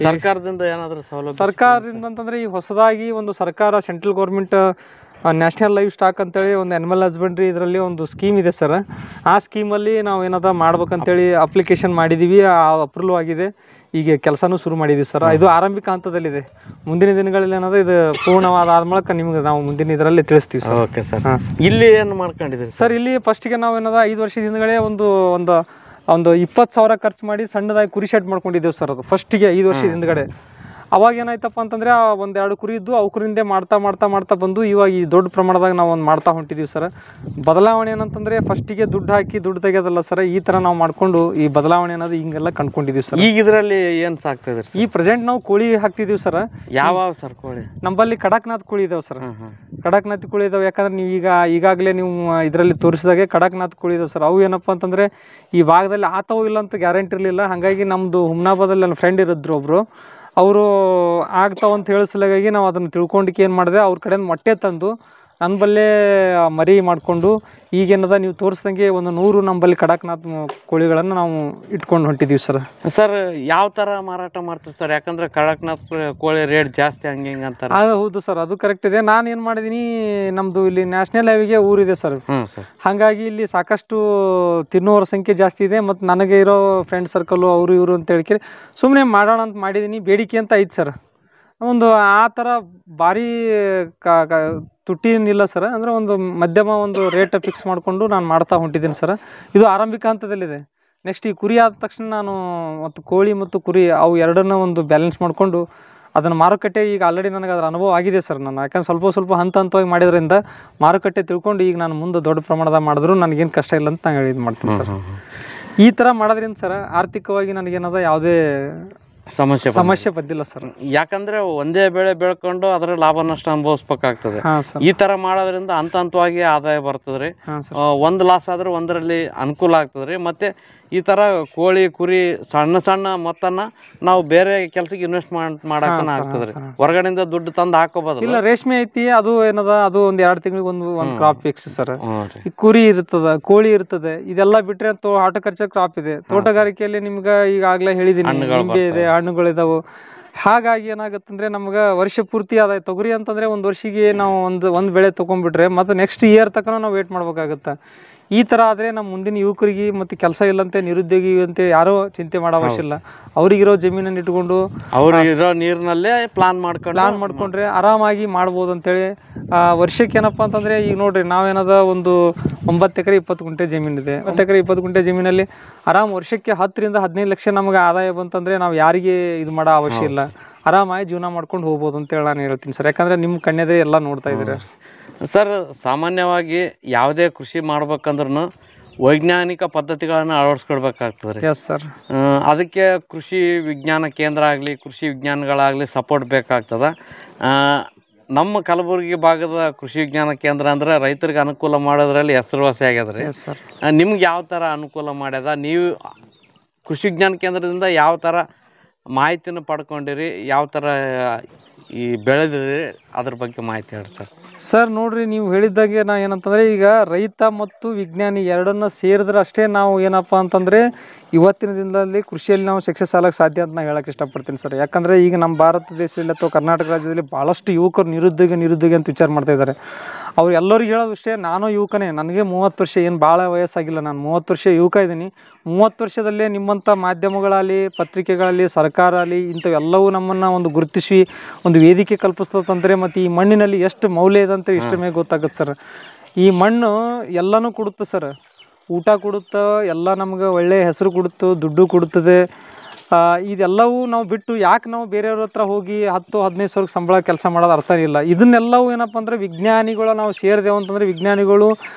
ಸರ್ಕಾರದಿಂದ ಏನಾದ್ರು ಸೌಲಭ್ಯ? ಸರ್ಕಾರದಿಂದ ಅಂತಂದ್ರೆ ಈಗ ಹೊಸದಾಗಿ ಒಂದು ಸರ್ಕಾರ central government national live stock ಅಂತೇಳಿ ಒಂದು ಅನಿಮಲ್ ಹಸ್ಬೆಂಡ್ರಿ ಇದರಲ್ಲಿ ಒಂದು ಸ್ಕೀಮ್ ಇದೆ ಸರ್. ಆ ಸ್ಕೀಮಲ್ಲಿ ನಾವು ಏನದ ಮಾಡ್ಬೇಕಂತೇಳಿ ಅಪ್ಲಿಕೇಶನ್ ಮಾಡಿದೀವಿ, ಅಪ್ರೂವ್ ಆಗಿದೆ. ಈಗ ಕೆಲಸನೂ ಶುರು ಮಾಡಿದೀವಿ ಸರ್. ಇದು ಆರಂಭಿಕ ಹಂತದಲ್ಲಿದೆ. ಮುಂದಿನ ದಿನಗಳಲ್ಲಿ ಏನದ ಇದು ಪೂರ್ಣವಾದ ಮೂಲಕ ನಿಮ್ಗೆ ನಾವು ಮುಂದಿನ ಇದರಲ್ಲಿ ತಿಳಿಸ್ತೀವಿ ಸರ್. Okay sir. ಇಲ್ಲಿ ಏನು ಮಾಡ್ಕೊಂಡಿದ್ರಿ ಸರ್? ಇಲ್ಲಿ ಫಸ್ಟ್ಗೆ ನಾವು ಏನದ 5 ವರ್ಷದ ಹಿಂದ್ಗಡೆ ಒಂದು 20,000 ಖರ್ಚು ಮಾಡಿ ಸಣ್ಣದಾಗಿ ಕುರಿ ಶೆಡ್ ಮಾಡ್ಕೊಂಡಿದ್ದೇವೆ ಸರ್. ಅದು ಫಸ್ಟಿಗೆ 5 ವರ್ಷದ ಹಿಂದ್ಗಡೆ. ಅವಾಗ ಏನಾಯ್ತಪ್ಪ ಅಂತಂದ್ರೆ 1-2 ಕುರಿ ಇದ್ದು ಅವಕರಿಂದ ಮಾಡ್ತಾ ಬಂದು ಇವಾಗ ಈ ದೊಡ್ಡ ಪ್ರಮಾಣದಾಗ ನಾವು ಒಂದು ಮಾಡ್ತಾ ಹೊಂಟಿದೀವಿ ಸರ್. ಬದಲಾವಣೆ ಏನಂತಂದ್ರೆ ಫಸ್ಟಿಗೆ ದುಡ್ಡು ಹಾಕಿ ದುಡ್ಡು ತೆಗೆಯೋದಲ್ಲ ಸರ್, ಈ ತರ ನಾವು ಮಾಡ್ಕೊಂಡು ಈ ಬದಲಾವಣೆ ಅನ್ನೋದು ಹಿಂಗೆಲ್ಲ ಕಂಡ್ಕೊಂಡಿದೀವಿ ಸರ್. ಈಗ ಇದರಲ್ಲಿ ಏನ್ ಸಾಕ್ತಾ ಇದ್ರಿ? ಈ ಪ್ರೆಸೆಂಟ್ ನಾವು ಕೋಳಿ ಹಾಕ್ತಿದೀವಿ ಸರ್. ಯಾವ ಸರ್ ಕೋಳಿ? ನಮ್ಮಲ್ಲಿ ಕಡಕ್ನಾಥ್ ಕೋಳಿ ಇದಾವೆ ಸರ್. ಕಡಕ್ನಾಥ್ ಕೋಳಿ ಇದಾವೆ. ಯಾಕಂದ್ರೆ ನೀವು ಈಗಾಗಲೇ ನೀವು ಇದರಲ್ಲಿ ತೋರಿಸಿದಾಗೆ ಕಡಕ್ನಾಥ್ ಕೋಳಿ ಇದಾವೆ ಸರ್. ಅವು ಏನಪ್ಪಾ ಅಂತಂದ್ರೆ ಈ ಭಾಗದಲ್ಲಿ ಆತವೂ ಇಲ್ಲ ಅಂತ ಗ್ಯಾರಂಟಿ ಇರಲಿಲ್ಲ. ಹಾಗಾಗಿ ನಮ್ದು ಹುಮ್ನಾಬಾದಲ್ಲಿ ನನ್ನ ಫ್ರೆಂಡ್ ಇರಿದ್ರು ಒಬ್ರು, ಅವರು ಆಗ್ತಾವಂತ ಹೇಳಿಸಲಾಗಿ ನಾವು ಅದನ್ನು ತಿಳ್ಕೊಂಡಕ್ಕೆ ಏನು ಮಾಡಿದೆ, ಅವ್ರ ಕಡೆಯಿಂದ ಮೊಟ್ಟೆ ತಂದು ನನ್ನ ಬಲ್ಲೇ ಮರಿ ಮಾಡಿಕೊಂಡು ಈಗೇನದ ನೀವು ತೋರಿಸ್ದಂಗೆ ಒಂದು 100 ನಂಬಲ್ಲಿ ಕಡಕ್ನಾಥ್ ಕೋಳಿಗಳನ್ನು ನಾವು ಇಟ್ಕೊಂಡು ಹೊಂಟಿದ್ದೀವಿ ಸರ್. ಸರ್ ಯಾವ ಥರ ಮಾರಾಟ ಮಾಡ್ತೀವಿ ಸರ್? ಯಾಕಂದ್ರೆ ಕಡಕ್ನಾಥ್ ಕೋಳಿ ರೇಟ್ ಜಾಸ್ತಿ ಹಂಗೆ ಹಿಂಗೆ ಅಂತಾರೆ. ಹೌದು ಸರ್, ಅದು ಕರೆಕ್ಟ್ ಇದೆ. ನಾನು ಏನು ಮಾಡಿದ್ದೀನಿ, ನಮ್ಮದು ಇಲ್ಲಿ ನ್ಯಾಷನಲ್ ಹೈವೇಗೆ ಊರಿದೆ ಸರ್. ಹಾಗಾಗಿ ಇಲ್ಲಿ ಸಾಕಷ್ಟು ತಿನ್ನುವರ ಸಂಖ್ಯೆ ಜಾಸ್ತಿ ಇದೆ. ಮತ್ತು ನನಗೆ ಇರೋ ಫ್ರೆಂಡ್ ಸರ್ಕಲ್ಲು ಅವರು ಇವರು ಅಂತ ಹೇಳ್ಕೇಳಿ ಸುಮ್ಮನೆ ಮಾಡೋಣ ಅಂತ ಮಾಡಿದ್ದೀನಿ. ಬೇಡಿಕೆ ಅಂತ ಐತೆ ಸರ್. ಒಂದು ಆ ಥರ ಭಾರಿ ತುಟ್ಟಿನಿಲ್ಲ ಸರ್. ಅಂದರೆ ಒಂದು ಮಧ್ಯಮ ಒಂದು ರೇಟ್ ಫಿಕ್ಸ್ ಮಾಡಿಕೊಂಡು ನಾನು ಮಾಡ್ತಾ ಹೊಂಟಿದ್ದೀನಿ ಸರ್. ಇದು ಆರಂಭಿಕ ಹಂತದಲ್ಲಿದೆ. ನೆಕ್ಸ್ಟ್ ಈ ಕುರಿ ಆದ ತಕ್ಷಣ ನಾನು ಮತ್ತು ಕೋಳಿ ಮತ್ತು ಕುರಿ ಅವು ಎರಡನ್ನ ಒಂದು ಬ್ಯಾಲೆನ್ಸ್ ಮಾಡಿಕೊಂಡು ಅದನ್ನು ಮಾರುಕಟ್ಟೆ ಈಗ ಆಲ್ರೆಡಿ ನನಗೆ ಅದರ ಅನುಭವ ಆಗಿದೆ ಸರ್. ನಾನು ಯಾಕಂದ್ರೆ ಸ್ವಲ್ಪ ಹಂತವಾಗಿ ಮಾಡಿದ್ರಿಂದ ಮಾರುಕಟ್ಟೆ ತಿಳ್ಕೊಂಡು ಈಗ ನಾನು ಮುಂದೆ ದೊಡ್ಡ ಪ್ರಮಾಣದ ಮಾಡಿದ್ರು ನನಗೇನು ಕಷ್ಟ ಇಲ್ಲ ಅಂತ ನಾನು ಇದು ಮಾಡ್ತೀನಿ ಸರ್. ಈ ಥರ ಮಾಡೋದ್ರಿಂದ ಸರ್ ಆರ್ಥಿಕವಾಗಿ ನನಗೇನದ ಯಾವುದೇ ಸಮಸ್ಯೆ ಬಂದಿಲ್ಲ ಸರ್. ಯಾಕಂದ್ರೆ ಒಂದೇ ಬೆಳೆ ಬೆಳ್ಕೊಂಡು ಅದರ ಲಾಭ ನಷ್ಟ ಅನುಭವಿಸ್ಬೇಕಾಗ್ತದೆ. ಈ ತರ ಮಾಡೋದ್ರಿಂದ ಹಂತವಾಗಿ ಆದಾಯ ಬರ್ತದ್ರಿ. ಒಂದ್ ಲಾಸ್ ಆದ್ರೆ ಒಂದರಲ್ಲಿ ಅನುಕೂಲ ಆಗ್ತದ್ರಿ. ಮತ್ತೆ ಈ ತರ ಕೋಳಿ ಕುರಿ ಸಣ್ಣ ಮೊತ್ತನ ನಾವು ಬೇರೆ ಕೆಲ್ಸಕ್ಕೆ ಇನ್ವೆಸ್ಟ್ ಮಾಡಕ್ ಆಗ್ತದ್ರಿ. ಹೊರಗಡೆಯಿಂದ ದುಡ್ಡು ತಂದು ಹಾಕೋಬಹುದು. ಇಲ್ಲ, ರೇಷ್ಮೆ ಐತಿ, ಅದು ಏನದ ಅದು ಒಂದ್ 2 ತಿಂಗಳಿಗೆ ಒಂದು ಕ್ರಾಪ್ ಫಿಕ್ಸ್ ಸರ್. ಕುರಿ ಇರ್ತದ, ಕೋಳಿ ಇರ್ತದೆ, ಇದೆಲ್ಲ ಬಿಟ್ರೆ ಹಾರ್ಟಿಕಲ್ಚರ್ ಕ್ರಾಪ್ ಇದೆ. ತೋಟಗಾರಿಕೆಯಲ್ಲಿ ನಿಮ್ಗೆ ಈಗಾಗಲೇ ಹೇಳಿದೀನಿ, ನಿಂಬೆ ಇದೆ, ಹಣ್ಣುಗಳಿದಾವು. ಹಾಗಾಗಿ ಏನಾಗುತ್ತಂದ್ರೆ ನಮ್ಗೆ ವರ್ಷ ಪೂರ್ತಿ ಆದಾಯ. ತೊಗರಿ ಅಂತಂದ್ರೆ ಒಂದು ವರ್ಷಿಗೆ ನಾವು ಒಂದು ಬೆಳೆ ತಗೊಂಡ್ಬಿಟ್ರೆ ಮತ್ತೆ ನೆಕ್ಸ್ಟ್ ಇಯರ್ ತನಕ ನಾವು ವೇಟ್ ಮಾಡ್ಬೇಕಾಗತ್ತೆ. ಈ ಥರ ಆದರೆ ನಮ್ಮ ಮುಂದಿನ ಯುವಕರಿಗೆ ಮತ್ತು ಕೆಲಸ ಇಲ್ಲಂತೆ ನಿರುದ್ಯೋಗಿ ಅಂತೆ ಯಾರೋ ಚಿಂತೆ ಮಾಡೋ ಅವಶ್ಯ ಇಲ್ಲ. ಅವ್ರಿಗಿರೋ ಜಮೀನನ್ನು ಇಟ್ಕೊಂಡು ಅವ್ರಿಗಿರೋ ನೀರಿನಲ್ಲೇ ಪ್ಲಾನ್ ಮಾಡ್ಕೊಂಡ್ರೆ ಆರಾಮಾಗಿ ಮಾಡ್ಬೋದು ಅಂತೇಳಿ. ವರ್ಷಕ್ಕೆ ಏನಪ್ಪ ಅಂತಂದರೆ ಈಗ ನೋಡ್ರಿ, ನಾವೇನದ ಒಂದು 9 ಎಕರೆ 20 ಗುಂಟೆ ಜಮೀನಿದೆ. 9 ಎಕರೆ 20 ಗುಂಟೆ ಜಮೀನಲ್ಲಿ ಆರಾಮ್ ವರ್ಷಕ್ಕೆ 10 ರಿಂದ 15 ಲಕ್ಷ ನಮಗೆ ಆದಾಯ ಬಂತಂದರೆ ನಾವು ಯಾರಿಗೆ ಇದು ಮಾಡೋ ಅವಶ್ಯ ಇಲ್ಲ, ಆರಾಮಾಗಿ ಜೀವನ ಮಾಡ್ಕೊಂಡು ಹೋಗ್ಬೋದು ಅಂತೇಳಿ ನಾನು ಹೇಳ್ತೀನಿ ಸರ್. ಯಾಕಂದರೆ ನಿಮ್ಮ ಕಣ್ಣೆದ್ರೆ ಎಲ್ಲ ನೋಡ್ತಾ ಇದ್ದೀರಾ ಸರ್. ಸಾಮಾನ್ಯವಾಗಿ ಯಾವುದೇ ಕೃಷಿ ಮಾಡ್ಬೇಕಂದ್ರೂ ವೈಜ್ಞಾನಿಕ ಪದ್ಧತಿಗಳನ್ನು ಅಳವಡಿಸ್ಕೊಡ್ಬೇಕಾಗ್ತದೆ ರೀ. Yes sir. ಅದಕ್ಕೆ ಕೃಷಿ ವಿಜ್ಞಾನ ಕೇಂದ್ರ ಆಗಲಿ, ಕೃಷಿ ವಿಜ್ಞಾನಗಳಾಗಲಿ ಸಪೋರ್ಟ್ ಬೇಕಾಗ್ತದೆ. ನಮ್ಮ ಕಲಬುರಗಿ ಭಾಗದ ಕೃಷಿ ವಿಜ್ಞಾನ ಕೇಂದ್ರ ಅಂದ್ರೆ ರೈತರಿಗೆ ಅನುಕೂಲ ಮಾಡೋದ್ರಲ್ಲಿ ಹೆಸರುವಾಸಿ ಆಗ್ಯದ ರೀ. ನಿಮ್ಗೆ ಯಾವ ಥರ ಅನುಕೂಲ ಮಾಡ್ಯದ? ನೀವು ಕೃಷಿ ವಿಜ್ಞಾನ ಕೇಂದ್ರದಿಂದ ಯಾವ ಥರ ಮಾಹಿತಿನ ಪಡ್ಕೊಂಡಿರಿ, ಯಾವ ಥರ ಈ ಬೆಳೆದಿರಿ, ಅದ್ರ ಬಗ್ಗೆ ಮಾಹಿತಿ ಹೇಳಿ ಸರ್. ಸರ್ ನೋಡ್ರಿ, ನೀವು ಹೇಳಿದ್ದಾಗೆ ನಾ ಏನಂತಂದರೆ ಈಗ ರೈತ ಮತ್ತು ವಿಜ್ಞಾನಿ ಎರಡನ್ನ ಸೇರಿದ್ರೆ ಅಷ್ಟೇ ನಾವು ಏನಪ್ಪ ಅಂತಂದರೆ ಇವತ್ತಿನ ದಿನದಲ್ಲಿ ಕೃಷಿಯಲ್ಲಿ ನಾವು ಸಕ್ಸಸ್ ಆಗಕ್ಕೆ ಸಾಧ್ಯ ಅಂತ ನಾನು ಹೇಳಕ್ಕೆ ಇಷ್ಟಪಡ್ತೀನಿ ಸರ್. ಯಾಕಂದರೆ ಈಗ ನಮ್ಮ ಭಾರತ ದೇಶದಲ್ಲಿ ಅಥವಾ ಕರ್ನಾಟಕ ರಾಜ್ಯದಲ್ಲಿ ಭಾಳಷ್ಟು ಯುವಕರು ನಿರುದ್ಯೋಗಿ ಅಂತ ವಿಚಾರ ಮಾಡ್ತಾ ಇದ್ದಾರೆ. ಅವ್ರು ಎಲ್ಲರಿಗೂ ಹೇಳೋದು ಇಷ್ಟೇ, ನಾನು ಯುವಕನೇ, ನನಗೆ 30 ವರ್ಷ, ಏನು ಭಾಳ ವಯಸ್ಸಾಗಿಲ್ಲ, ನಾನು 30 ವರ್ಷ ಯುವಕ ಇದ್ದೀನಿ. 30 ವರ್ಷದಲ್ಲೇ ನಿಮ್ಮಂಥ ಮಾಧ್ಯಮಗಳಲ್ಲಿ, ಪತ್ರಿಕೆಗಳಲ್ಲಿ, ಸರ್ಕಾರ ಆಗಲಿ ಇಂಥವೆಲ್ಲವೂ ನಮ್ಮನ್ನು ಒಂದು ಗುರುತಿಸಿ ಒಂದು ವೇದಿಕೆ ಕಲ್ಪಿಸ್ತದಂದರೆ ಮತ್ತು ಈ ಮಣ್ಣಿನಲ್ಲಿ ಎಷ್ಟು ಮೌಲ್ಯ ಇದೆ ಅಂತ ಇಷ್ಟೇ ಗೊತ್ತಾಗುತ್ತೆ ಸರ್. ಈ ಮಣ್ಣು ಎಲ್ಲನೂ ಕೊಡುತ್ತೆ ಸರ್. ಊಟ ಕೊಡುತ್ತೆ, ಎಲ್ಲ ನಮ್ಗೆ ಒಳ್ಳೆಯ ಹೆಸರು ಕೊಡುತ್ತೆ, ದುಡ್ಡು ಕೊಡುತ್ತದೆ. ಇದೆಲ್ಲವೂ ನಾವು ಬಿಟ್ಟು ಯಾಕೆ ನಾವು ಬೇರೆಯವ್ರ ಹತ್ರ ಹೋಗಿ 10-15 ಸಾವಿರ ಸಂಬಳ ಕೆಲಸ ಮಾಡೋದು ಅರ್ಥ ಇಲ್ಲ. ಇದನ್ನೆಲ್ಲವೂ ಏನಪ್ಪ ಅಂದರೆ ವಿಜ್ಞಾನಿಗಳು ನಾವು ಸೇರಿದೆವು ಅಂತಂದರೆ ವಿಜ್ಞಾನಿಗಳು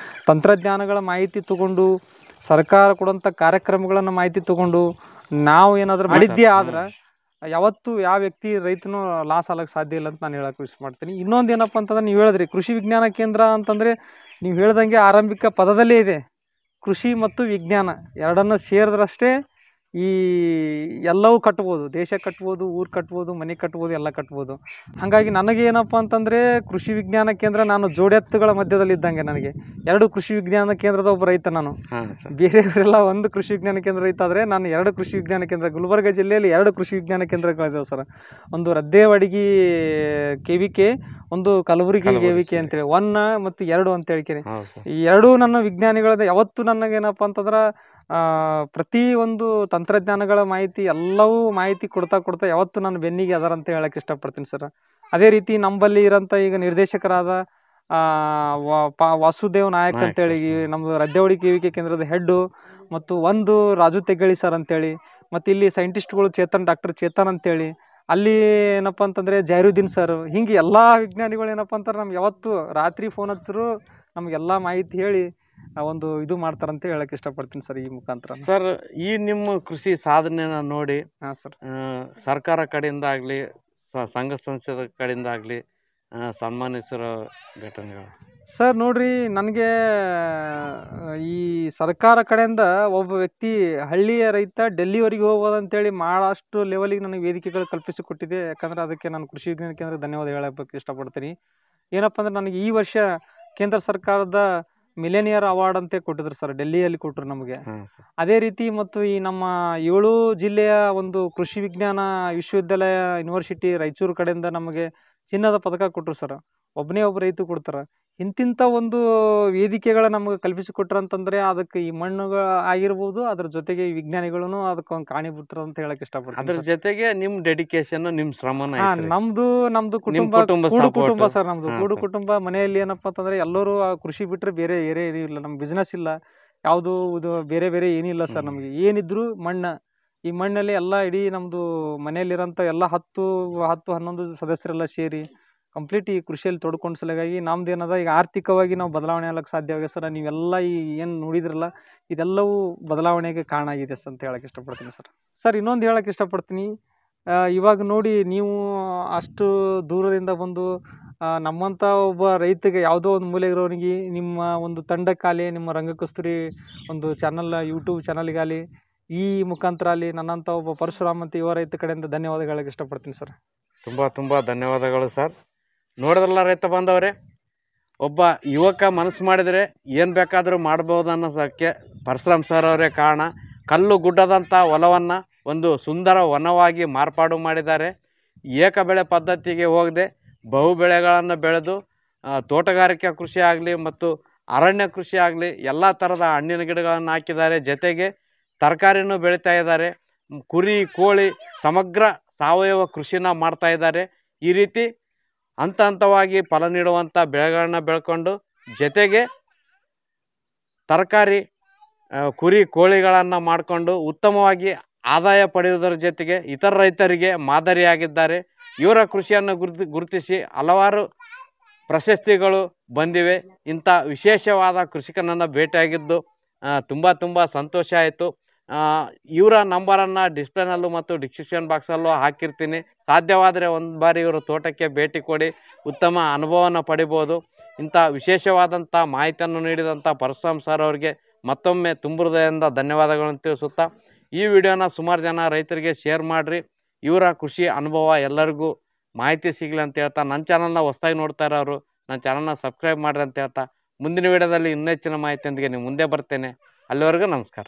ತಂತ್ರಜ್ಞಾನಗಳ ಮಾಹಿತಿ ತಗೊಂಡು, ಸರ್ಕಾರ ಕೊಡುವಂಥ ಕಾರ್ಯಕ್ರಮಗಳನ್ನು ಮಾಹಿತಿ ತಗೊಂಡು ನಾವು ಏನಾದರೂ ಮಾಡಿದ್ದೇ ಆದ್ರೆ ಯಾವತ್ತು ಯಾವ ವ್ಯಕ್ತಿ ರೈತನು ಲಾಸ್ ಆಗಕ್ಕೆ ಸಾಧ್ಯ ಇಲ್ಲ ಅಂತ ನಾನು ಹೇಳಕ್ ವಿಶ್ ಮಾಡ್ತೀನಿ. ಇನ್ನೊಂದು ಏನಪ್ಪ ಅಂತಂದ್ರೆ ನೀವು ಹೇಳಿದ್ರಿ ಕೃಷಿ ವಿಜ್ಞಾನ ಕೇಂದ್ರ ಅಂತಂದ್ರೆ ನೀವು ಹೇಳ್ದಂಗೆ ಆರಂಭಿಕ ಪದದಲ್ಲೇ ಇದೆ, ಕೃಷಿ ಮತ್ತು ವಿಜ್ಞಾನ ಎರಡನ್ನ ಸೇರಿದ್ರಷ್ಟೇ ಈ ಎಲ್ಲವೂ ಕಟ್ಬೋದು, ದೇಶ ಕಟ್ಬೋದು, ಊರು ಕಟ್ಬೋದು, ಮನೆ ಕಟ್ಬೋದು, ಎಲ್ಲ ಕಟ್ಬೋದು. ಹಾಗಾಗಿ ನನಗೆ ಏನಪ್ಪ ಅಂತಂದರೆ ಕೃಷಿ ವಿಜ್ಞಾನ ಕೇಂದ್ರ ನಾನು ಜೋಡೆತ್ತುಗಳ ಮಧ್ಯದಲ್ಲಿ ಇದ್ದಂಗೆ. ನನಗೆ 2 ಕೃಷಿ ವಿಜ್ಞಾನ ಕೇಂದ್ರದ ಒಬ್ಬ ರೈತ ನಾನು. ಬೇರೆಯವರೆಲ್ಲ 1 ಕೃಷಿ ವಿಜ್ಞಾನ ಕೇಂದ್ರ ರೈತ ಆದರೆ ನಾನು 2 ಕೃಷಿ ವಿಜ್ಞಾನ ಕೇಂದ್ರ, ಗುಲ್ಬರ್ಗ ಜಿಲ್ಲೆಯಲ್ಲಿ 2 ಕೃಷಿ ವಿಜ್ಞಾನ ಕೇಂದ್ರಗಳಿದಾವೆ ಸರ್. ಒಂದು ರದ್ದೇವಡಿಗಿ KVK, ಒಂದು ಕಲಬುರಗಿ KVK ಅಂತೇಳಿ 1 ಮತ್ತು 2 ಅಂತ ಹೇಳ್ಕೇನೆ. ಈ 2 ನನ್ನ ವಿಜ್ಞಾನಿಗಳದ ಯಾವತ್ತು ನನಗೇನಪ್ಪ ಅಂತಂದ್ರೆ ಪ್ರತಿ ಒಂದು ತಂತ್ರಜ್ಞಾನಗಳ ಮಾಹಿತಿ ಎಲ್ಲವೂ ಮಾಹಿತಿ ಕೊಡ್ತಾ ಯಾವತ್ತು ನಾನು ಬೆನ್ನಿಗೆ ಅದರ ಅಂತ ಹೇಳಕ್ ಇಷ್ಟಪಡ್ತೀನಿ ಸರ್. ಅದೇ ರೀತಿ ನಂಬಲ್ಲಿ ಇರೋಂಥ ಈಗ ನಿರ್ದೇಶಕರಾದ ವಾಸುದೇವ್ ನಾಯಕ್ ಅಂತೇಳಿ ನಮ್ದು ರದ್ದೇವಡಿ KVK ಕೇಂದ್ರದ ಹೆಡ್ಡು, ಮತ್ತು ಒಂದು ರಾಜು ತೆಗ್ಗಳಿ ಸರ್ ಅಂತೇಳಿ, ಮತ್ತು ಇಲ್ಲಿ ಸೈಂಟಿಸ್ಟ್ಗಳು ಡಾಕ್ಟರ್ ಚೇತನ್ ಅಂತೇಳಿ, ಅಲ್ಲಿ ಏನಪ್ಪ ಅಂತಂದರೆ ಜೈರುದ್ದೀನ್ ಸರ್, ಹಿಂಗೆ ಎಲ್ಲ ವಿಜ್ಞಾನಿಗಳು ಏನಪ್ಪ ಅಂತಾರೆ ನಮ್ಗೆ ಯಾವತ್ತು ರಾತ್ರಿ ಫೋನ್ ಹಚ್ಚರು ನಮಗೆಲ್ಲ ಮಾಹಿತಿ ಹೇಳಿ ಒಂದು ಇದು ಮಾಡ್ತಾರಂತ ಹೇಳಕ್ ಇಷ್ಟಪಡ್ತೀನಿ ಸರ್ ಈ ಮುಖಾಂತರ. ಸರ್, ಈ ನಿಮ್ಮ ಕೃಷಿ ಸಾಧನೆನ ನೋಡಿ ಸರ್ ಸರ್ಕಾರ ಕಡೆಯಿಂದ ಆಗಲಿ ಸಂಘ ಸಂಸ್ಥೆದ ಕಡೆಯಿಂದ ಆಗಲಿ ಸನ್ಮಾನಿಸಿರೋ ಘಟನೆಗಳು? ಸರ್ ನೋಡ್ರಿ, ನನಗೆ ಈ ಸರ್ಕಾರ ಕಡೆಯಿಂದ ಒಬ್ಬ ವ್ಯಕ್ತಿ ಹಳ್ಳಿಯ ರೈತ ಡೆಲ್ಲಿವರೆಗೆ ಹೋಗೋದಂತೇಳಿ ಭಾಳಷ್ಟು ಲೆವೆಲಿಗೆ ನನಗೆ ವೇದಿಕೆಗಳು ಕಲ್ಪಿಸಿಕೊಟ್ಟಿದೆ. ಯಾಕಂದ್ರೆ ಅದಕ್ಕೆ ನಾನು ಕೃಷಿ ವಿಜ್ಞಾನ ಕೇಂದ್ರ ಧನ್ಯವಾದ ಹೇಳಕ್ಕೆ ಇಷ್ಟಪಡ್ತೀನಿ. ಏನಪ್ಪ ಅಂದ್ರೆ ನನಗೆ ಈ ವರ್ಷ ಕೇಂದ್ರ ಸರ್ಕಾರದ ಮಿಲೇನಿಯರ್ ಅವಾರ್ಡ್ ಅಂತ ಕೊಟ್ಟಿದ್ರು ಸರ್, ಡೆಲ್ಲಿಯಲ್ಲಿ ಕೊಟ್ಟರು ನಮಗೆ. ಅದೇ ರೀತಿ ಮತ್ತು ಈ ನಮ್ಮ 7 ಜಿಲ್ಲೆಯ ಒಂದು ಕೃಷಿ ವಿಜ್ಞಾನ ವಿಶ್ವವಿದ್ಯಾಲಯ ಯೂನಿವರ್ಸಿಟಿ ರಾಯಚೂರು ಕಡೆಯಿಂದ ನಮಗೆ ಚಿನ್ನದ ಪದಕ ಕೊಟ್ಟರು ಸರ್. ಒಬ್ಬ ರೈತ ಕೊಡ್ತಾರ. ಇಂತಿಂಥ ಒಂದು ವೇದಿಕೆಗಳ ನಮಗೆ ಕಲ್ಪಿಸಿಕೊಟ್ರಂತಂದ್ರೆ ಅದಕ್ಕೆ ಈ ಮಣ್ಣುಗಳು ಆಗಿರ್ಬೋದು, ಅದ್ರ ಜೊತೆಗೆ ಈ ವಿಜ್ಞಾನಿಗಳು ಅದಕ್ಕೆ ಒಂದು ಕಾಣಿಬಿಡ್ತಾರ ಅಂತ ಹೇಳಕ್ ಇಷ್ಟಪಡ್ತೀನಿ. ಅದ್ರ ಜೊತೆಗೆ ನಿಮ್ ಡೆಡಿಕೇಶನ್, ನಿಮ್ ಶ್ರಮನ, ನಮ್ದು ಕುಟುಂಬ ಸರ್, ನಮ್ದು ಕೂಡು ಕುಟುಂಬ. ಮನೆಯಲ್ಲಿ ಏನಪ್ಪಾ ಅಂತಂದ್ರೆ ಎಲ್ಲರೂ ಕೃಷಿ ಬಿಟ್ರೆ ಬೇರೆ ಏನಿಲ್ಲ, ನಮ್ ಬಿಸ್ನೆಸ್ ಇಲ್ಲ, ಯಾವುದು ಬೇರೆ ಏನಿಲ್ಲ ಸರ್. ನಮ್ಗೆ ಏನಿದ್ರು ಈ ಮಣ್ಣಲ್ಲಿ ಎಲ್ಲ ಇಡೀ ನಮ್ದು ಮನೆಯಲ್ಲಿರೋಂಥ ಎಲ್ಲ 10-11 ಸದಸ್ಯರೆಲ್ಲ ಸೇರಿ ಕಂಪ್ಲೀಟ್ ಈ ಕೃಷಿಯಲ್ಲಿ ತೊಡ್ಕೊಂಡು ಸಲುವಾಗಿ ನಮ್ದು ಏನದ ಈಗ ಆರ್ಥಿಕವಾಗಿ ನಾವು ಬದಲಾವಣೆ ಆಗಕ್ಕೆ ಸಾಧ್ಯ ಆಗಿದೆ ಸರ್. ನೀವೆಲ್ಲ ಈ ಏನು ನೋಡಿದ್ರಲ್ಲ ಇದೆಲ್ಲವೂ ಬದಲಾವಣೆಗೆ ಕಾರಣ ಆಗಿದೆ ಅಂತ ಹೇಳಕ್ ಇಷ್ಟಪಡ್ತೀನಿ ಸರ್. ಇನ್ನೊಂದು ಹೇಳಕ್ ಇಷ್ಟಪಡ್ತೀನಿ, ಇವಾಗ ನೋಡಿ ನೀವು ಅಷ್ಟು ದೂರದಿಂದ ಬಂದು ನಮ್ಮಂಥ ಒಬ್ಬ ರೈತಗೆ ಯಾವುದೋ ಒಂದು ಮೂಲೆಗಿರೋನಿಗೆ ನಿಮ್ಮ ಒಂದು ತಂಡಕ್ಕಾಗಲಿ, ನಿಮ್ಮ ರಂಗಕಸ್ತೂರಿ ಒಂದು ಚಾನಲ್, ಯೂಟ್ಯೂಬ್ ಚಾನಲ್ಗಾಗಲಿ, ಈ ಮುಖಾಂತರ ಅಲ್ಲಿ ನನ್ನಂಥ ಒಬ್ಬ ಪರಶುರಾಮ್ ಅಂತ ಯುವ ರೈತ ಕಡೆಯಿಂದ ಧನ್ಯವಾದ ಹೇಳಕ್ಕೆ ಇಷ್ಟಪಡ್ತೀನಿ ಸರ್. ತುಂಬ ಧನ್ಯವಾದಗಳು ಸರ್. ನೋಡಿದ್ರಲ್ಲ ರೈತ ಬಾಂಧವರೇ, ಒಬ್ಬ ಯುವಕ ಮನಸ್ಸು ಮಾಡಿದರೆ ಏನು ಬೇಕಾದರೂ ಮಾಡ್ಬೋದು ಅನ್ನೋದಕ್ಕೆ ಪರಶುರಾಮ್ ಸರ್ ಅವರೇ ಕಾರಣ. ಕಲ್ಲು ಗುಡ್ಡದಂಥ ಹೊಲವನ್ನು ಒಂದು ಸುಂದರ ವನವಾಗಿ ಮಾರ್ಪಾಡು ಮಾಡಿದ್ದಾರೆ. ಏಕ ಬೆಳೆ ಪದ್ಧತಿಗೆ ಹೋಗದೆ ಬಹು ಬೆಳೆಗಳನ್ನು ಬೆಳೆದು ತೋಟಗಾರಿಕೆ ಕೃಷಿ ಆಗಲಿ ಮತ್ತು ಅರಣ್ಯ ಕೃಷಿ ಆಗಲಿ ಎಲ್ಲ ಥರದ ಹಣ್ಣಿನ ಗಿಡಗಳನ್ನು ಹಾಕಿದ್ದಾರೆ. ಜೊತೆಗೆ ತರಕಾರಿನೂ ಬೆಳೀತಾ ಇದ್ದಾರೆ. ಕುರಿ ಕೋಳಿ ಸಮಗ್ರ ಸಾವಯವ ಕೃಷಿನ ಮಾಡ್ತಾ ಇದ್ದಾರೆ. ಈ ರೀತಿ ಹಂತವಾಗಿ ಫಲ ನೀಡುವಂಥ ಬೆಳೆಗಳನ್ನ ಬೆಳ್ಕೊಂಡು ಜೊತೆಗೆ ತರಕಾರಿ ಕುರಿ ಕೋಳಿಗಳನ್ನು ಮಾಡಿಕೊಂಡು ಉತ್ತಮವಾಗಿ ಆದಾಯ ಪಡೆಯುವುದರ ಜೊತೆಗೆ ಇತರ ರೈತರಿಗೆ ಮಾದರಿಯಾಗಿದ್ದಾರೆ. ಇವರ ಕೃಷಿಯನ್ನು ಗುರುತಿಸಿ ಹಲವಾರು ಪ್ರಶಸ್ತಿಗಳು ಬಂದಿವೆ. ಇಂಥ ವಿಶೇಷವಾದ ಕೃಷಿಕನನ್ನು ಭೇಟಿಯಾಗಿದ್ದು ತುಂಬ ಸಂತೋಷ ಆಯಿತು. ಇವರ ನಂಬರನ್ನು ಡಿಸ್ಪ್ಲೇನಲ್ಲೂ ಮತ್ತು ಡಿಸ್ಕ್ರಿಪ್ಷನ್ ಬಾಕ್ಸಲ್ಲೂ ಹಾಕಿರ್ತೀನಿ. ಸಾಧ್ಯವಾದರೆ ಒಂದು ಬಾರಿ ಇವರ ತೋಟಕ್ಕೆ ಭೇಟಿ ಕೊಡಿ, ಉತ್ತಮ ಅನುಭವನ ಪಡಿಬೋದು. ಇಂಥ ವಿಶೇಷವಾದಂಥ ಮಾಹಿತಿಯನ್ನು ನೀಡಿದಂಥ ಪರಶುರಾಮ್ ಸರ್ ಅವರಿಗೆ ಮತ್ತೊಮ್ಮೆ ತುಂಬ ಹೃದಯದಿಂದ ಧನ್ಯವಾದಗಳನ್ನು ತಿಳಿಸುತ್ತಾ ಈ ವಿಡಿಯೋನ ಸುಮಾರು ಜನ ರೈತರಿಗೆ ಶೇರ್ ಮಾಡಿರಿ. ಇವರ ಕೃಷಿ ಅನುಭವ ಎಲ್ಲರಿಗೂ ಮಾಹಿತಿ ಸಿಗಲಿ ಅಂತ ಹೇಳ್ತಾ, ನನ್ನ ಚಾನಲ್ನ ಹೊಸದಾಗಿ ನೋಡ್ತಾ ಇರೋರು ನನ್ನ ಚಾನಲ್ನ ಸಬ್ಸ್ಕ್ರೈಬ್ ಮಾಡಿರಿ ಅಂತ ಹೇಳ್ತಾ ಮುಂದಿನ ವಿಡಿಯೋದಲ್ಲಿ ಇನ್ನೂ ಹೆಚ್ಚಿನ ಮಾಹಿತಿಯೊಂದಿಗೆ ನಿಮ್ಮ ಮುಂದೆ ಬರ್ತೇನೆ. ಅಲ್ಲಿವರೆಗೂ ನಮಸ್ಕಾರ.